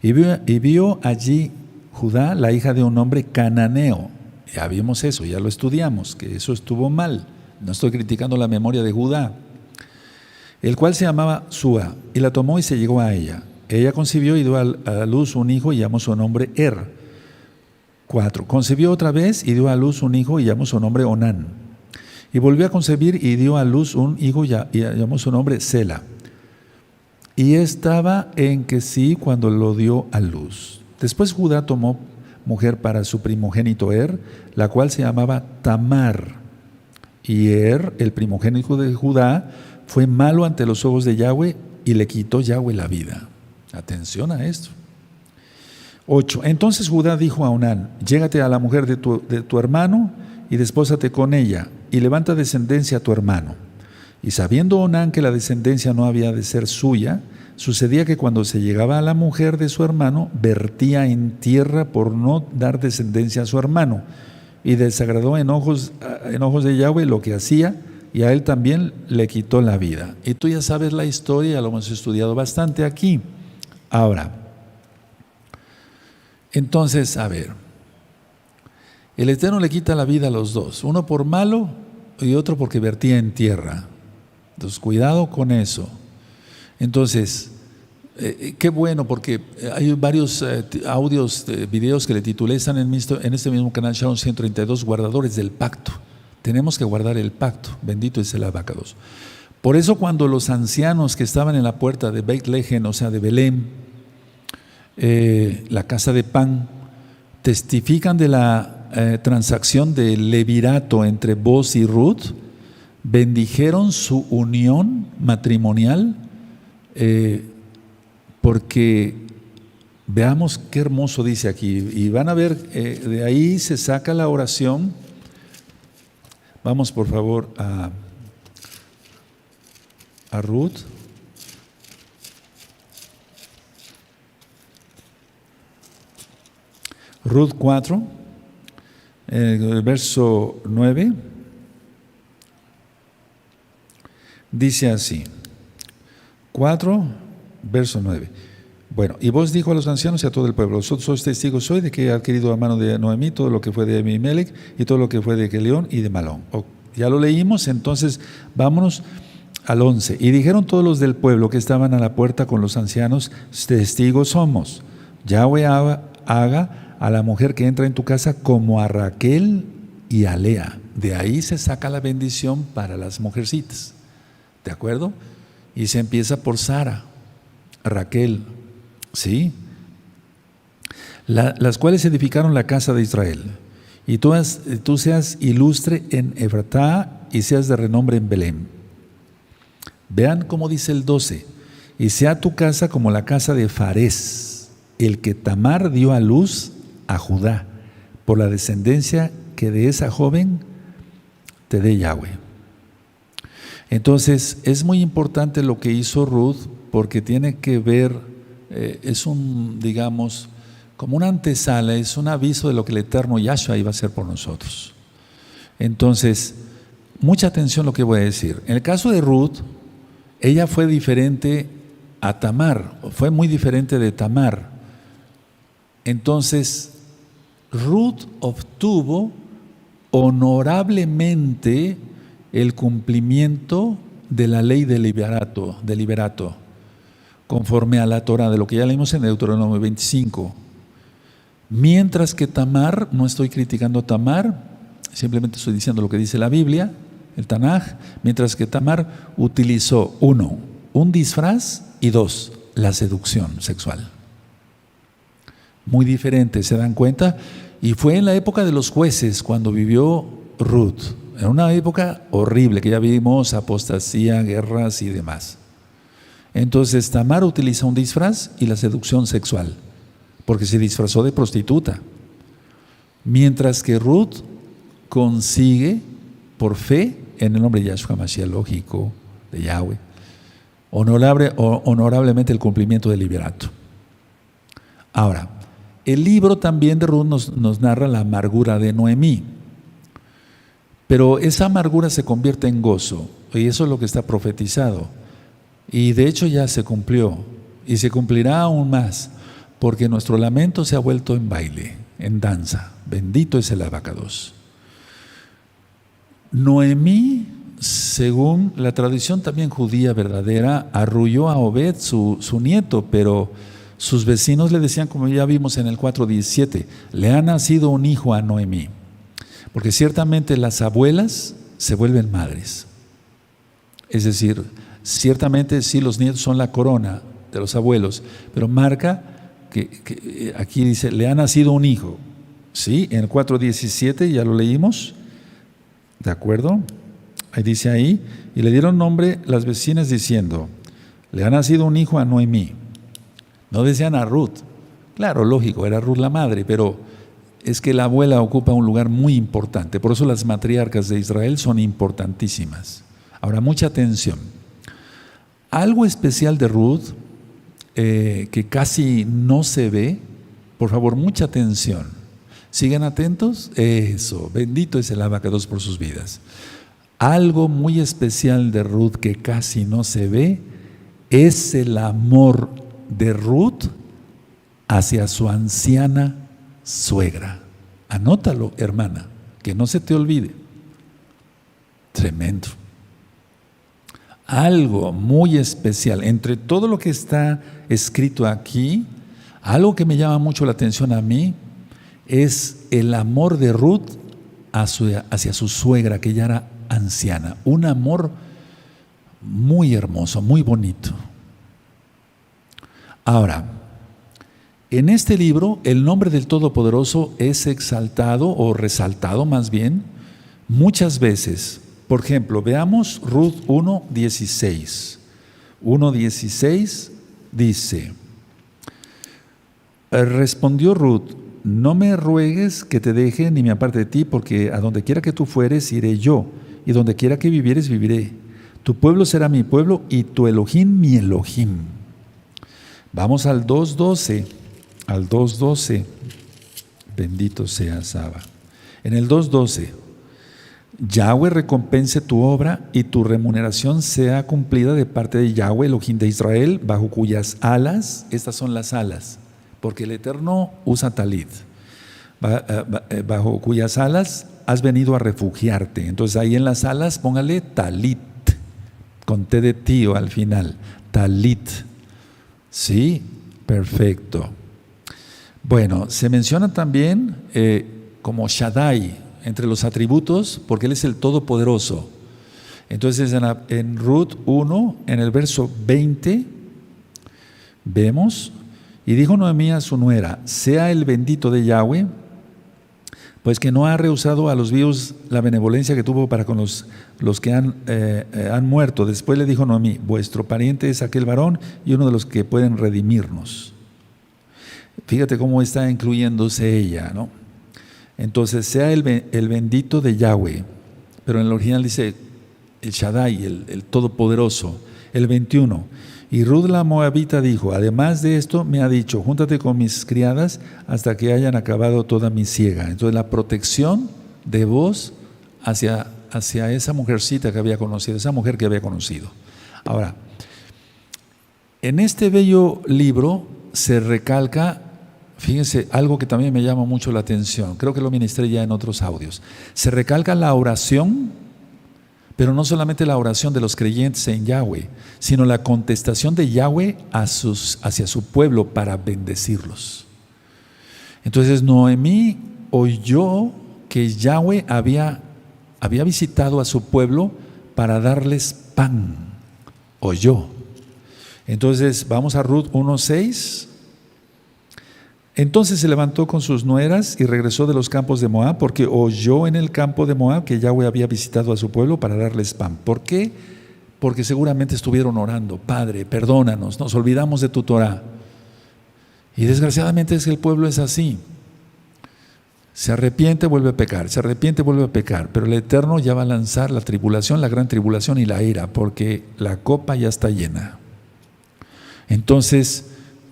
[SPEAKER 1] Y vio allí Judá la hija de un hombre cananeo. Ya vimos eso, ya lo estudiamos, que eso estuvo mal. No estoy criticando la memoria de Judá. El cual se llamaba Súa, y la tomó y se llegó a ella. Ella concibió y dio a luz un hijo y llamó su nombre 4. Concibió otra vez y dio a luz un hijo y llamó su nombre Onán. Y volvió a concebir y dio a luz un hijo y llamó su nombre Sela. Y estaba en que sí cuando lo dio a luz. Después Judá tomó mujer para su primogénito la cual se llamaba Tamar. Y el primogénito de Judá, fue malo ante los ojos de Yahweh y le quitó Yahweh la vida. Atención a esto. 8. Entonces Judá dijo a Onán, llégate a la mujer de tu hermano y despósate con ella y levanta descendencia a tu hermano. Y sabiendo Onán que la descendencia no había de ser suya, sucedía que cuando se llegaba a la mujer de su hermano, vertía en tierra por no dar descendencia a su hermano. Y desagradó en ojos de Yahweh lo que hacía, y a él también le quitó la vida. Y tú ya sabes la historia, lo hemos estudiado bastante aquí. Ahora, Entonces, a ver, el Eterno le quita la vida a los dos, uno por malo y otro porque vertía en tierra. Entonces, cuidado con eso. Entonces, qué bueno, porque hay varios audios, videos que le titulé, están en este mismo canal Shalom 132, guardadores del pacto. Tenemos que guardar el pacto, bendito es el abacados. Por eso cuando los ancianos que estaban en la puerta de Beit Lehem, o sea de Belén, la casa de pan, testifican de la transacción del levirato entre Boz y Ruth, bendijeron su unión matrimonial, porque veamos qué hermoso dice aquí, y van a ver, de ahí se saca la oración. Vamos por favor a Ruth. Ruth 4, el verso 9, dice así, 4, verso 9. Bueno, y vos dijo a los ancianos y a todo el pueblo: vosotros sois testigos hoy de que he adquirido a mano de Noemí todo lo que fue de Abimelech y todo lo que fue de Kelión y de Malón. Ya lo leímos, entonces vámonos al 11. Y dijeron todos los del pueblo que estaban a la puerta con los ancianos: testigos somos. Yahweh haga a la mujer que entra en tu casa como a Raquel y a Lea. De ahí se saca la bendición para las mujercitas. ¿De acuerdo? Y se empieza por Sara, Raquel, ¿sí? Las cuales edificaron la casa de Israel. Y tú seas ilustre en Efratá y seas de renombre en Belén. Vean cómo dice el 12. Y sea tu casa como la casa de Farés, el que Tamar dio a luz a Judá, por la descendencia que de esa joven te dé Yahweh. Entonces es muy importante lo que hizo Ruth, porque tiene que ver, es un, digamos, como una antesala, es un aviso de lo que el eterno Yahshua iba a hacer por nosotros. Entonces, mucha atención a lo que voy a decir. En el caso de Ruth, ella fue diferente a Tamar, fue muy diferente de Tamar. Entonces, Ruth obtuvo honorablemente el cumplimiento de la ley del liberato, conforme a la Torah, de lo que ya leímos en Deuteronomio 25. Mientras que Tamar, no estoy criticando a Tamar, simplemente estoy diciendo lo que dice la Biblia, el Tanaj, mientras que Tamar utilizó 1, un disfraz, y 2, la seducción sexual. Muy diferente, ¿se dan cuenta? Y fue en la época de los jueces cuando vivió Ruth, en una época horrible, que ya vimos apostasía, guerras y demás. Entonces Tamar utiliza un disfraz y la seducción sexual, porque se disfrazó de prostituta. Mientras que Ruth consigue, por fe, en el nombre de Yahshua Mashiach, lógico, de Yahweh, honorablemente el cumplimiento del liberato. Ahora, el libro también de Ruth nos narra la amargura de Noemí, pero esa amargura se convierte en gozo, y eso es lo que está profetizado, y de hecho ya se cumplió, y se cumplirá aún más, porque nuestro lamento se ha vuelto en baile, en danza. Bendito es el abacados. Noemí, según la tradición también judía verdadera, arrulló a Obed, su nieto, pero sus vecinos le decían, como ya vimos en el 4:17, le ha nacido un hijo a Noemí. Porque ciertamente las abuelas se vuelven madres. Es decir, ciertamente sí, los nietos son la corona de los abuelos, pero marca que aquí dice, le ha nacido un hijo. Sí, en el 4:17 ya lo leímos. ¿De acuerdo? Ahí dice ahí, y le dieron nombre las vecinas diciendo, le ha nacido un hijo a Noemí. No decían a Ruth. Claro, lógico, era Ruth la madre, pero es que la abuela ocupa un lugar muy importante. Por eso las matriarcas de Israel son importantísimas. Ahora, mucha atención. Algo especial de Ruth, que casi no se ve, por favor, mucha atención. ¿Siguen atentos? Eso, bendito es el abacados por sus vidas. Algo muy especial de Ruth que casi no se ve es el amor de Ruth hacia su anciana suegra. Anótalo, hermana, que no se te olvide. Tremendo. Algo muy especial. Entre todo lo que está escrito aquí, algo que me llama mucho la atención a mí es el amor de Ruth hacia su suegra, que ya era anciana. Un amor muy hermoso, muy bonito. Ahora, en este libro el nombre del Todopoderoso es exaltado o resaltado más bien muchas veces. Por ejemplo, veamos Ruth 1:16. 1:16 dice: respondió Ruth: no me ruegues que te deje ni me aparte de ti, porque a donde quiera que tú fueres iré yo, y donde quiera que vivieres viviré. Tu pueblo será mi pueblo y tu Elohim mi Elohim. Vamos al 2:12. Al 2:12. Bendito sea Saba. En el 2:12. Yahweh recompense tu obra y tu remuneración sea cumplida de parte de Yahweh, Elohim de Israel, bajo cuyas alas, estas son las alas, porque el Eterno usa talit, bajo cuyas alas has venido a refugiarte. Entonces ahí en las alas póngale talit, con T de tío al final, talit. Sí, perfecto. Bueno, se menciona también como Shaddai entre los atributos, porque Él es el Todopoderoso. Entonces en Ruth 1, en el verso 20, vemos: y dijo Noemí a su nuera: sea el bendito de Yahweh, pues que no ha rehusado a los vivos la benevolencia que tuvo para con los que han muerto. Después le dijo Noemí: vuestro pariente es aquel varón y uno de los que pueden redimirnos. Fíjate cómo está incluyéndose ella, ¿no? Entonces, sea el bendito de Yahweh, pero en el original dice el Shaddai, el Todopoderoso. El 21. Y Ruth la Moabita dijo: además de esto me ha dicho: júntate con mis criadas hasta que hayan acabado toda mi siega. Entonces la protección de voz hacia esa mujercita que había conocido, esa mujer que había conocido. Ahora, en este bello libro se recalca, fíjense, algo que también me llama mucho la atención, creo que lo ministré ya en otros audios. Se recalca la oración, pero no solamente la oración de los creyentes en Yahweh, sino la contestación de Yahweh hacia su pueblo para bendecirlos. Entonces Noemí oyó que Yahweh había visitado a su pueblo para darles pan. Oyó. Entonces vamos a Ruth 1:6. Entonces se levantó con sus nueras y regresó de los campos de Moab, porque oyó en el campo de Moab que Yahweh había visitado a su pueblo para darles pan. ¿Por qué? Porque seguramente estuvieron orando: Padre, perdónanos, nos olvidamos de tu Torah. Y desgraciadamente es que el pueblo es así. Se arrepiente, vuelve a pecar, se arrepiente, vuelve a pecar. Pero el Eterno ya va a lanzar la tribulación, la gran tribulación y la ira, porque la copa ya está llena. Entonces,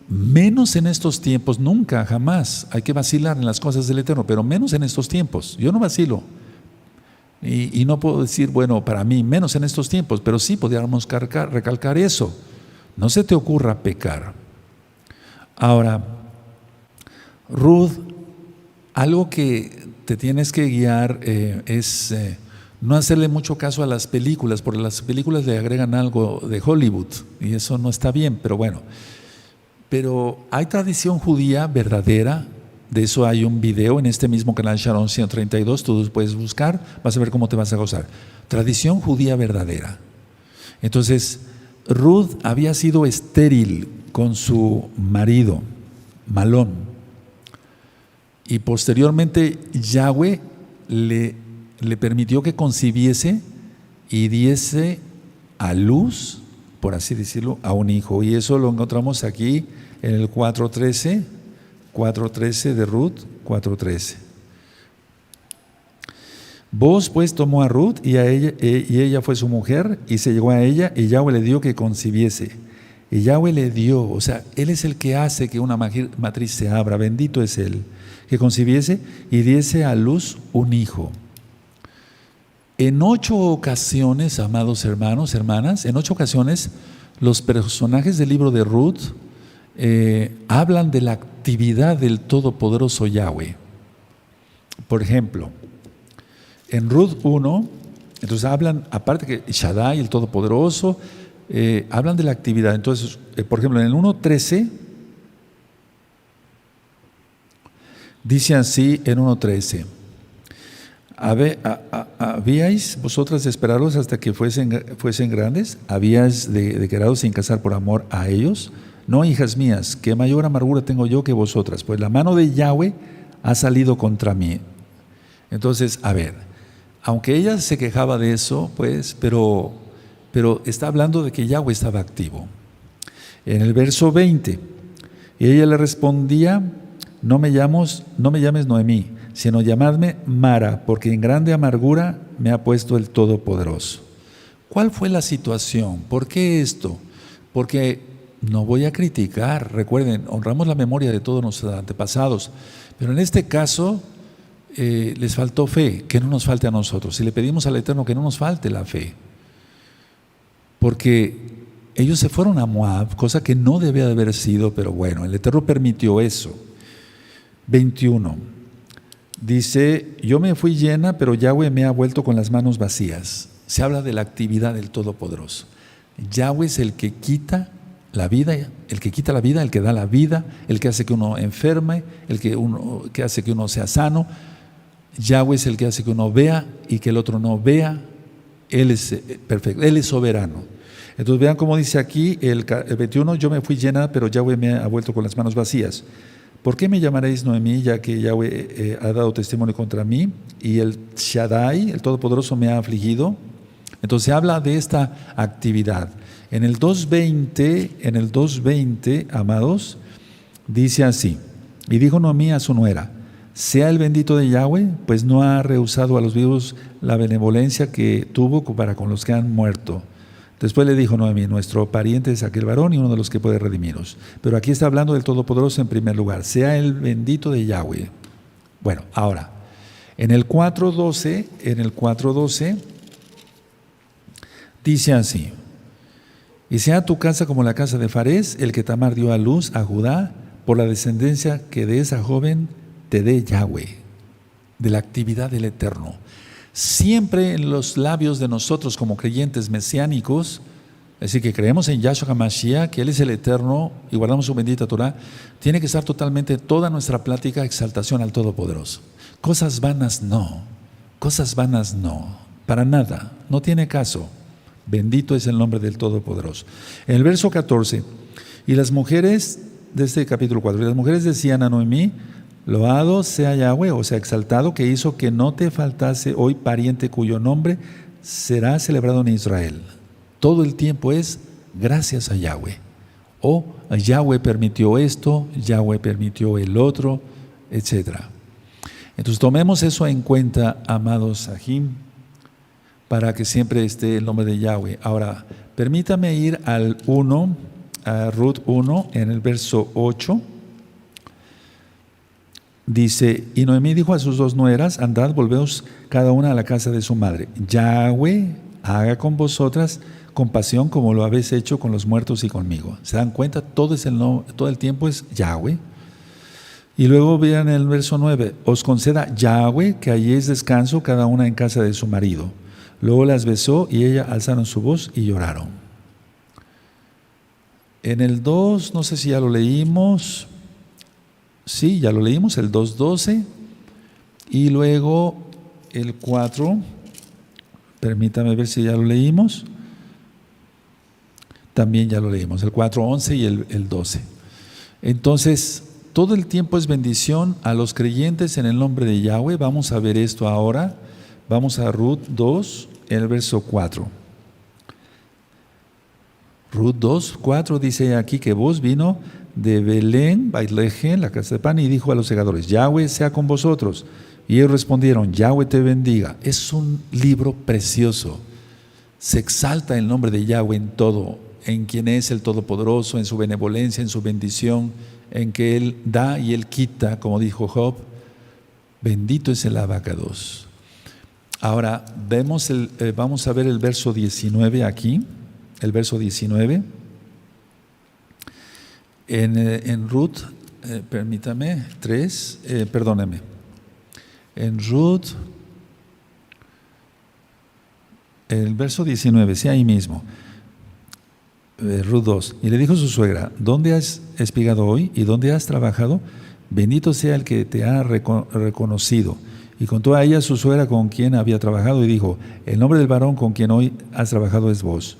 [SPEAKER 1] menos en estos tiempos, nunca, jamás hay que vacilar en las cosas del Eterno, pero menos en estos tiempos. Yo no vacilo y no puedo decir, bueno, para mí menos en estos tiempos, pero sí podríamos recalcar eso: no se te ocurra pecar. Ahora, Ruth, algo que te tienes que guiar es no hacerle mucho caso a las películas, porque las películas le agregan algo de Hollywood y eso no está bien, pero bueno. Pero hay tradición judía verdadera, de eso hay un video en este mismo canal Sharon 132, tú puedes buscar, vas a ver cómo te vas a gozar. Tradición judía verdadera. Entonces, Ruth había sido estéril con su marido, Malón, y posteriormente Yahweh le permitió que concibiese y diese a luz, por así decirlo, a un hijo. Y eso lo encontramos aquí en el 4:13 de Ruth 4:13. Boaz pues tomó a Ruth y ella fue su mujer, y se llegó a ella, y Yahweh le dio que concibiese. Y Yahweh le dio, o sea, Él es el que hace que una matriz se abra, bendito es Él, que concibiese y diese a luz un hijo. En 8 ocasiones, amados hermanos, hermanas, en 8 ocasiones los personajes del libro de Ruth hablan de la actividad del Todopoderoso Yahweh. Por ejemplo, en Ruth 1, entonces hablan, aparte que Shaddai, el Todopoderoso, hablan de la actividad. Entonces, por ejemplo, en el 1.13, dice así en 1.13: ¿habíais vosotras de esperaros hasta que fuesen grandes? ¿Habíais de quedaros sin casar por amor a ellos? No, hijas mías, que mayor amargura tengo yo que vosotras, pues la mano de Yahweh ha salido contra mí. Entonces, a ver, aunque ella se quejaba de eso, pues, pero está hablando de que Yahweh estaba activo. En el verso 20, y ella le respondía: no me llames Noemí, sino llamadme Mara, porque en grande amargura me ha puesto el Todopoderoso. ¿Cuál fue la situación? ¿Por qué esto? Porque no voy a criticar, recuerden, honramos la memoria de todos nuestros antepasados, pero en este caso les faltó fe, que no nos falte a nosotros. Y le pedimos al Eterno que no nos falte la fe, porque ellos se fueron a Moab, cosa que no debía de haber sido, pero bueno, el Eterno permitió eso. 21, dice: yo me fui llena, pero Yahweh me ha vuelto con las manos vacías. Se habla de la actividad del Todopoderoso. Yahweh es el que quita la vida, el que da la vida, el que hace que uno enferme, el que hace que uno sea sano. Yahweh es el que hace que uno vea y que el otro no vea. Él es perfecto, Él es soberano. Entonces vean cómo dice aquí el 21: yo me fui llena, pero Yahweh me ha vuelto con las manos vacías. ¿Por qué me llamaréis Noemí, ya que Yahweh ha dado testimonio contra mí y el Shaddai, el Todopoderoso, me ha afligido? Entonces se habla de esta actividad. En el 2.20, amados, dice así: y dijo Noemí a su nuera: sea el bendito de Yahweh, pues no ha rehusado a los vivos la benevolencia que tuvo para con los que han muerto. Después le dijo Noemí: nuestro pariente es aquel varón y uno de los que puede redimiros. Pero aquí está hablando del Todopoderoso en primer lugar: sea el bendito de Yahweh. Bueno, ahora, en el 4.12, dice así: y sea tu casa como la casa de Farés, el que Tamar dio a luz a Judá, por la descendencia que de esa joven te dé Yahweh, de la actividad del Eterno. Siempre en los labios de nosotros como creyentes mesiánicos, es decir, que creemos en Yahshua HaMashiach, que Él es el Eterno y guardamos su bendita Torah, tiene que estar totalmente toda nuestra plática exaltación al Todopoderoso. Cosas vanas no, para nada, no tiene caso. Bendito es el nombre del Todopoderoso. En el verso 14, y las mujeres de este capítulo 4, y las mujeres decían a Noemí: loado sea Yahweh, o sea, exaltado, que hizo que no te faltase hoy pariente cuyo nombre será celebrado en Israel. Todo el tiempo es gracias a Yahweh. O Yahweh permitió esto, Yahweh permitió el otro, etc. Entonces tomemos eso en cuenta, amados Sahim, para que siempre esté el nombre de Yahweh. Ahora, permítame ir a Ruth 1, en el verso 8. Dice: y Noemí dijo a sus dos nueras: andad, volveos cada una a la casa de su madre. Yahweh haga con vosotras compasión como lo habéis hecho con los muertos y conmigo. ¿Se dan cuenta? Todo el tiempo es Yahweh. Y luego vean el verso 9: os conceda Yahweh que halléis descanso cada una en casa de su marido. Luego las besó y ella alzaron su voz y lloraron. En el 2, no sé si ya lo leímos. Sí, ya lo leímos, el 2.12. Y luego el 4. Permítame ver si ya lo leímos. También ya lo leímos, el 4.11 y el 12. Entonces, todo el tiempo es bendición a los creyentes en el nombre de Yahweh. Vamos a ver esto ahora. Vamos a Ruth 2, en el verso 4. Ruth 2, 4 dice aquí que vos vino de Belén, Baitlején, la casa de pan, y dijo a los segadores: Yahweh sea con vosotros. Y ellos respondieron: Yahweh te bendiga. Es un libro precioso. Se exalta el nombre de Yahweh en todo, en quien es el Todopoderoso, en su benevolencia, en su bendición, en que Él da y Él quita, como dijo Job. Bendito es el Abacados. Ahora, vamos a ver el verso 19 aquí, el verso 19. En Ruth permítame, 3, perdóneme. En Ruth, el verso 19, sí, ahí mismo. Ruth 2. Y le dijo su suegra: ¿dónde has espigado hoy y dónde has trabajado? Bendito sea el que te ha reconocido. Y contó a ella su suegra con quien había trabajado y dijo: el nombre del varón con quien hoy has trabajado es vos.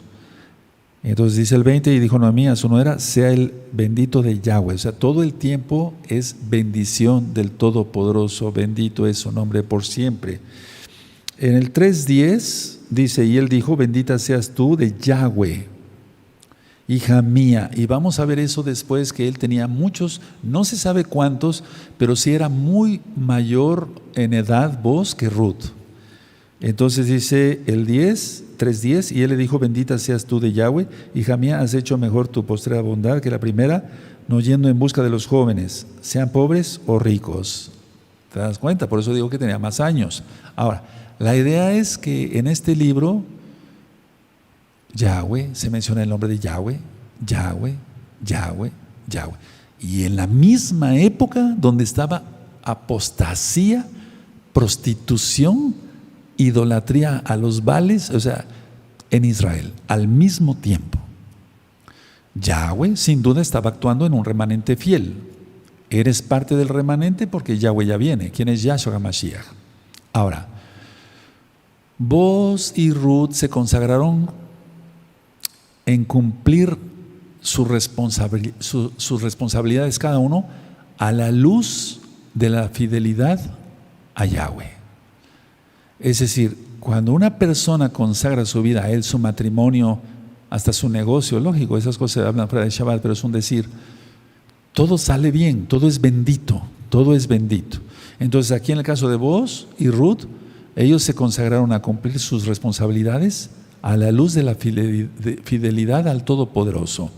[SPEAKER 1] Entonces dice el 20: y dijo Noemí a su nuera: sea el bendito de Yahweh. O sea, todo el tiempo es bendición del Todopoderoso, bendito es su nombre por siempre. En el 3:10 dice: y él dijo: bendita seas tú de Yahweh, hija mía. Y vamos a ver eso después, que él tenía muchos, no se sabe cuántos, pero sí era muy mayor en edad vos que Ruth. Entonces dice el 3:10: y él le dijo: bendita seas tú de Yahweh, hija mía, has hecho mejor tu postrera bondad que la primera, no yendo en busca de los jóvenes, sean pobres o ricos. ¿Te das cuenta? Por eso digo que tenía más años. Ahora, la idea es que en este libro Yahweh, se menciona el nombre de Yahweh, Yahweh, Yahweh, Yahweh. Y en la misma época donde estaba apostasía, prostitución, idolatría a los Baales, o sea, en Israel, al mismo tiempo. Yahweh sin duda estaba actuando en un remanente fiel. Eres parte del remanente porque Yahweh ya viene. ¿Quién es Yahshua HaMashiach? Ahora, Boaz y Ruth se consagraron en cumplir sus responsabilidades cada uno a la luz de la fidelidad a Yahweh. Es decir, cuando una persona consagra su vida a Él, su matrimonio, hasta su negocio, lógico, esas cosas se hablan fuera de Shabbat, pero es un decir, todo sale bien, todo es bendito, todo es bendito. Entonces aquí en el caso de Boaz y Ruth, ellos se consagraron a cumplir sus responsabilidades a la luz de la fidelidad al Todopoderoso.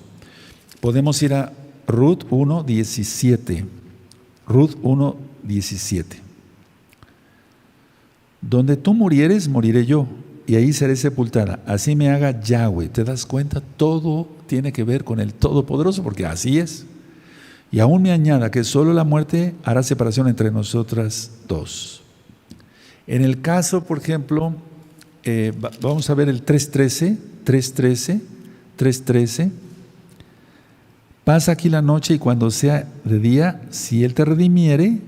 [SPEAKER 1] Podemos ir a Ruth 1:17. Ruth 1:17. Donde tú murieres, moriré yo, y ahí seré sepultada. Así me haga Yahweh. ¿Te das cuenta? Todo tiene que ver con el Todopoderoso, porque así es. Y aún me añada que solo la muerte hará separación entre nosotras dos. En el caso, por ejemplo, vamos a ver el 3:13. Pasa aquí la noche y cuando sea de día, si Él te redimiere,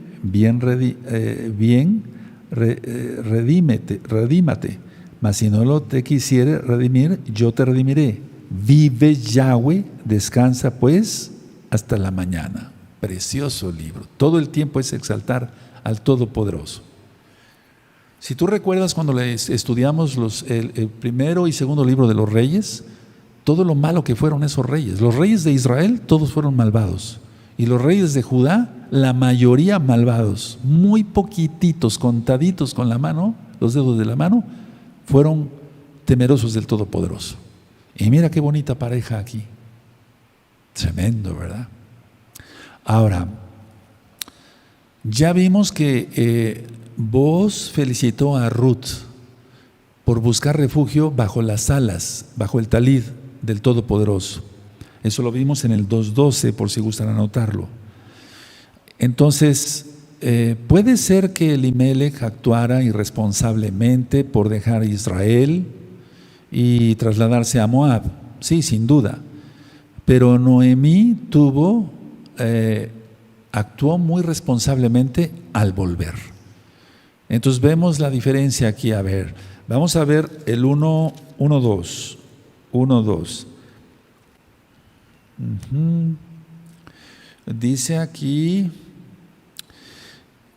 [SPEAKER 1] redímate. Mas si no lo te quisiere redimir, yo te redimiré. Vive Yahweh, descansa pues hasta la mañana. Precioso libro. Todo el tiempo es exaltar al Todopoderoso. Si tú recuerdas cuando estudiamos el primero y segundo libro de los reyes, todo lo malo que fueron esos reyes. Los reyes de Israel, todos fueron malvados. Y los reyes de Judá, la mayoría malvados. Muy poquititos, contaditos con la mano, los dedos de la mano, fueron temerosos del Todopoderoso. Y mira qué bonita pareja aquí. Tremendo, ¿verdad? Ahora, ya vimos que Boaz felicitó a Ruth por buscar refugio bajo las alas, bajo el talid del Todopoderoso. Eso lo vimos en el 2:12, por si gustan anotarlo. Entonces, puede ser que Elimelech actuara irresponsablemente por dejar a Israel y trasladarse a Moab. Sí, sin duda. Pero Noemí actuó muy responsablemente al volver. Entonces vemos la diferencia aquí. A ver, vamos a ver el 1:2. Dice aquí,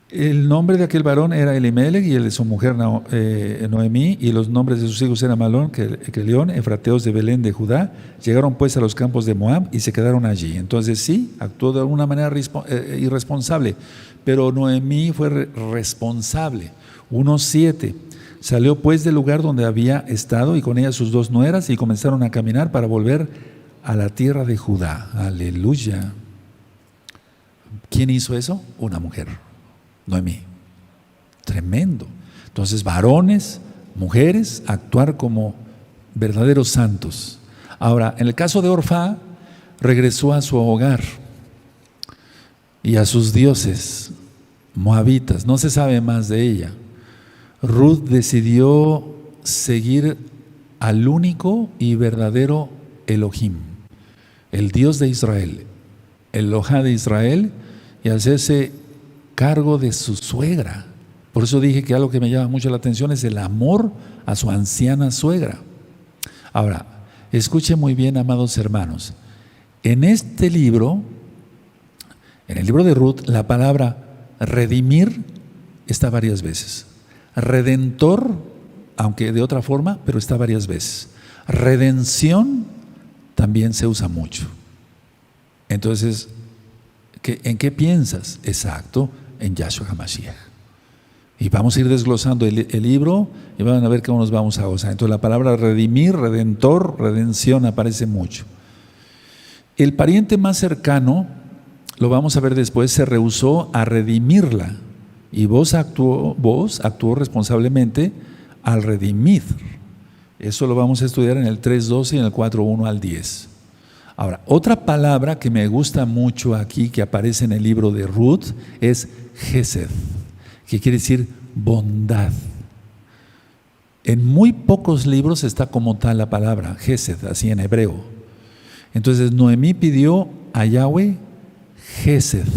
[SPEAKER 1] el nombre de aquel varón era Elimelech y el de su mujer Noemí, y los nombres de sus hijos eran Malón, Kelión, efrateos de Belén de Judá. Llegaron pues a los campos de Moab y se quedaron allí. Entonces sí, actuó de alguna manera irresponsable, pero Noemí fue responsable. 1:7. Salió pues del lugar donde había estado y con ella sus 2 nueras y comenzaron a caminar para volver a la tierra de Judá. Aleluya. ¿Quién hizo eso? Una mujer, Noemí. Tremendo. Entonces, varones, mujeres, actuar como verdaderos santos. Ahora, en el caso de Orfá, regresó a su hogar. y a sus dioses moabitas. No se sabe más de ella. Ruth decidió seguir al único y verdadero Elohim, el Dios de Israel, el Elohá de Israel, y hacerse cargo de su suegra. Por eso dije que algo que me llama mucho la atención es el amor a su anciana suegra. Ahora, escuche muy bien, amados hermanos. En este libro, en el libro de Ruth, la palabra redimir está varias veces. Redentor, aunque de otra forma, pero está varias veces. Redención también se usa mucho. Entonces, ¿en qué piensas? Exacto, en Yahshua HaMashiach. Y vamos a ir desglosando el libro y van a ver cómo nos vamos a gozar. Entonces la palabra redimir, redentor, redención aparece mucho. El pariente más cercano, lo vamos a ver después, se rehusó a redimirla. Y vos actuó responsablemente al redimir. Eso lo vamos a estudiar en el 3.12 y en el 4.1 al 10. Ahora, otra palabra que me gusta mucho aquí, que aparece en el libro de Ruth, es Gesed, que quiere decir bondad. En muy pocos libros está como tal la palabra, Gesed, así en hebreo. Entonces Noemí pidió a Yahweh Gesed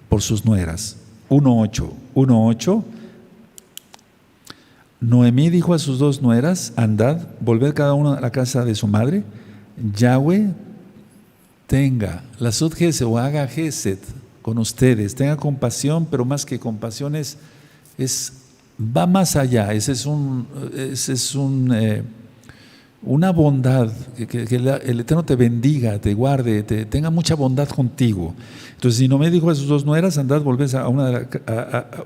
[SPEAKER 1] por sus nueras. 1.8. Noemí dijo a sus dos nueras: andad, volved cada una a la casa de su madre. Yahweh tenga, la Sud Gesed o haga Gesed con ustedes, tenga compasión, pero más que compasión va más allá. Una bondad, que el Eterno te bendiga, te guarde, tenga mucha bondad contigo. Entonces, si no me dijo a sus dos nueras: andad, volved a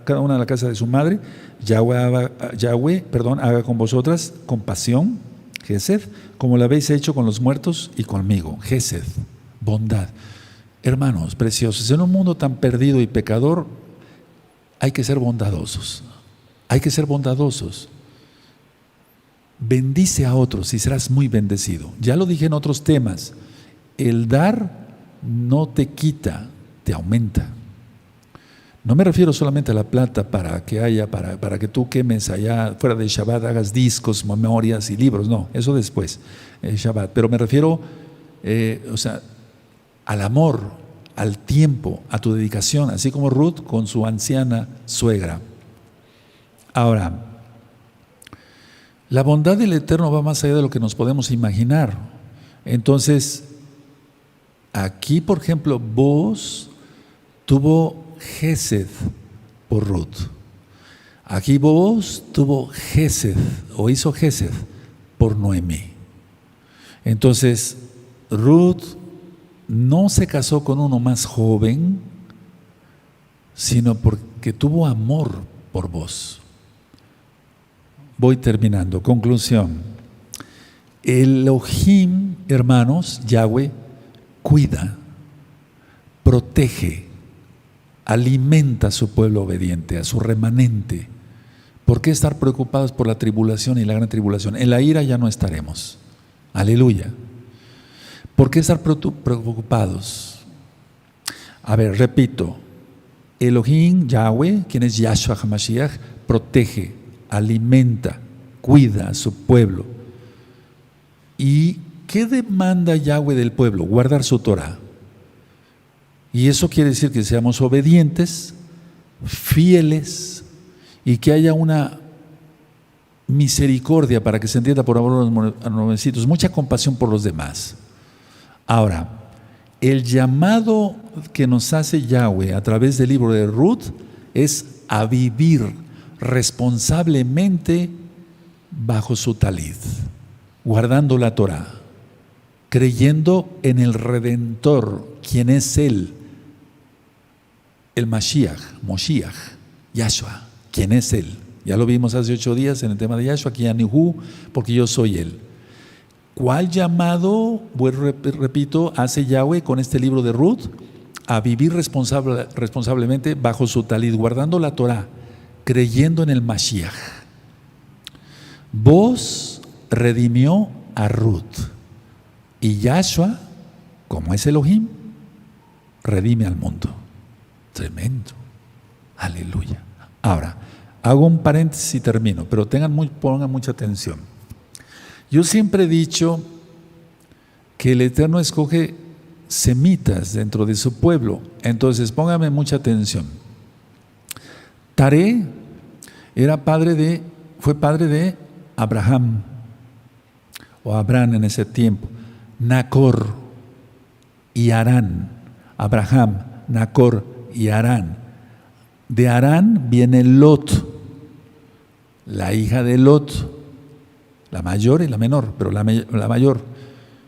[SPEAKER 1] cada una a la casa de su madre. Yahweh, haga con vosotras compasión, Gesed, como lo habéis hecho con los muertos y conmigo. Gesed, bondad. Hermanos preciosos, en un mundo tan perdido y pecador, hay que ser bondadosos. Hay que ser bondadosos. Bendice a otros y serás muy bendecido. Ya lo dije en otros temas. El dar no te quita, te aumenta. No me refiero solamente a la plata para que tú quemes allá fuera de Shabbat, hagas discos, memorias y libros. No, eso después, Shabbat. Pero me refiero al amor, al tiempo, a tu dedicación, así como Ruth con su anciana suegra. Ahora, la bondad del Eterno va más allá de lo que nos podemos imaginar. Entonces, aquí, por ejemplo, Boaz tuvo Gesed por Ruth. Aquí Boaz tuvo Gesed, o hizo Gesed por Noemí. Entonces, Ruth no se casó con uno más joven, sino porque tuvo amor por Boaz. Voy terminando. Conclusión. Elohim, hermanos, Yahweh, cuida, protege, alimenta a su pueblo obediente, a su remanente. ¿Por qué estar preocupados por la tribulación y la gran tribulación? En la ira ya no estaremos. Aleluya. ¿Por qué estar preocupados? A ver, repito. Elohim, Yahweh, quien es Yahshua HaMashiach, protege, alimenta, cuida a su pueblo. ¿Y qué demanda Yahweh del pueblo? Guardar su Torah. Y eso quiere decir que seamos obedientes, fieles, y que haya una misericordia, para que se entienda por amor a los nuevecitos, mucha compasión por los demás. Ahora, el llamado que nos hace Yahweh a través del libro de Ruth es a vivir responsablemente bajo su talid, guardando la Torah, creyendo en el Redentor, quien es Él, el Mashiach, Yahshua, quien es Él. Ya lo vimos hace 8 días en el tema de Yahshua, aquí Anihu, porque yo soy Él. ¿Cuál llamado, repito, hace Yahweh con este libro de Ruth? A vivir responsablemente bajo su talid, guardando la Torah, creyendo en el Mashiach. Boaz redimió a Ruth, y Yahshua, como es Elohim, redime al mundo. tremendo. Aleluya. Ahora, hago un paréntesis y termino, pero pongan mucha atención. Yo siempre he dicho que el Eterno escoge semitas dentro de su pueblo. Entonces, pónganme mucha atención. Taré fue padre de Abraham, o Abraham en ese tiempo, Nacor y Harán. Abraham, Nacor y Harán. De Harán viene Lot, la hija de Lot, la mayor y la menor, pero la mayor.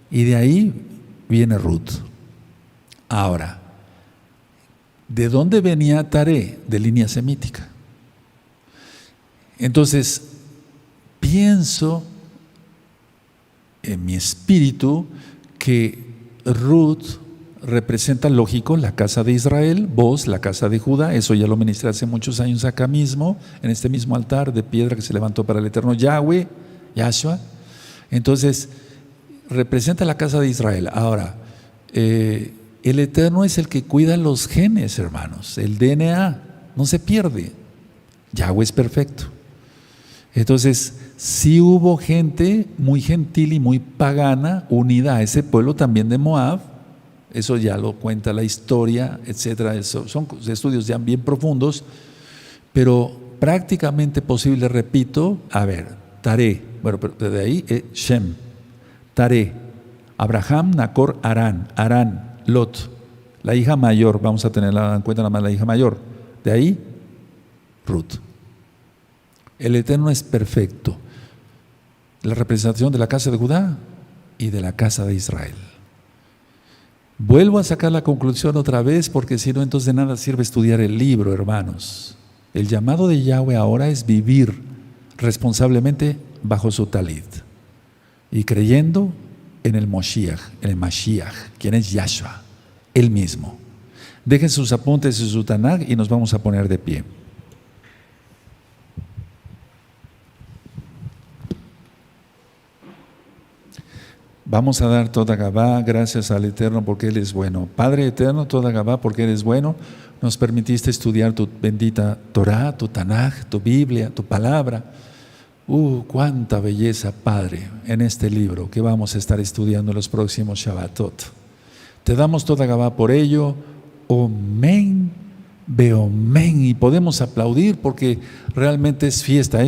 [SPEAKER 1] Y de ahí viene Ruth. Ahora, ¿de dónde venía Taré? De línea semítica. Entonces, pienso en mi espíritu que Ruth representa, lógico, la casa de Israel, vos, la casa de Judá. Eso ya lo ministré hace muchos años acá mismo, en este mismo altar de piedra que se levantó para el eterno Yahweh, Yahshua. Entonces, representa la casa de Israel. Ahora, el Eterno es el que cuida los genes, hermanos. El DNA no se pierde. Yahweh es perfecto. Entonces, sí hubo gente muy gentil y muy pagana unida a ese pueblo también de Moab. Eso ya lo cuenta la historia, etcétera. Eso son estudios ya bien profundos, pero prácticamente posible, repito, Taré, bueno, pero desde ahí Shem, Taré, Abraham, Nacor, Harán, Lot, la hija mayor, vamos a tenerla en cuenta nada más la hija mayor, de ahí Ruth. El Eterno es perfecto, la representación de la casa de Judá y de la casa de Israel. Vuelvo a sacar la conclusión otra vez, porque si no, entonces de nada sirve estudiar el libro, hermanos. El llamado de Yahweh ahora es vivir responsablemente bajo su talit y creyendo en el Moshiach, quien es Yahshua, Él mismo. Dejen sus apuntes y su Tanaj y nos vamos a poner de pie. Vamos a dar toda Gabá, gracias al Eterno porque Él es bueno. Padre Eterno, toda Gabá porque eres bueno. Nos permitiste estudiar tu bendita Torah, tu Tanaj, tu Biblia, tu palabra. Cuánta belleza, Padre, en este libro que vamos a estar estudiando en los próximos Shabbatot. Te damos toda Gabá por ello. Omen, Beomen. Y podemos aplaudir porque realmente es fiesta, es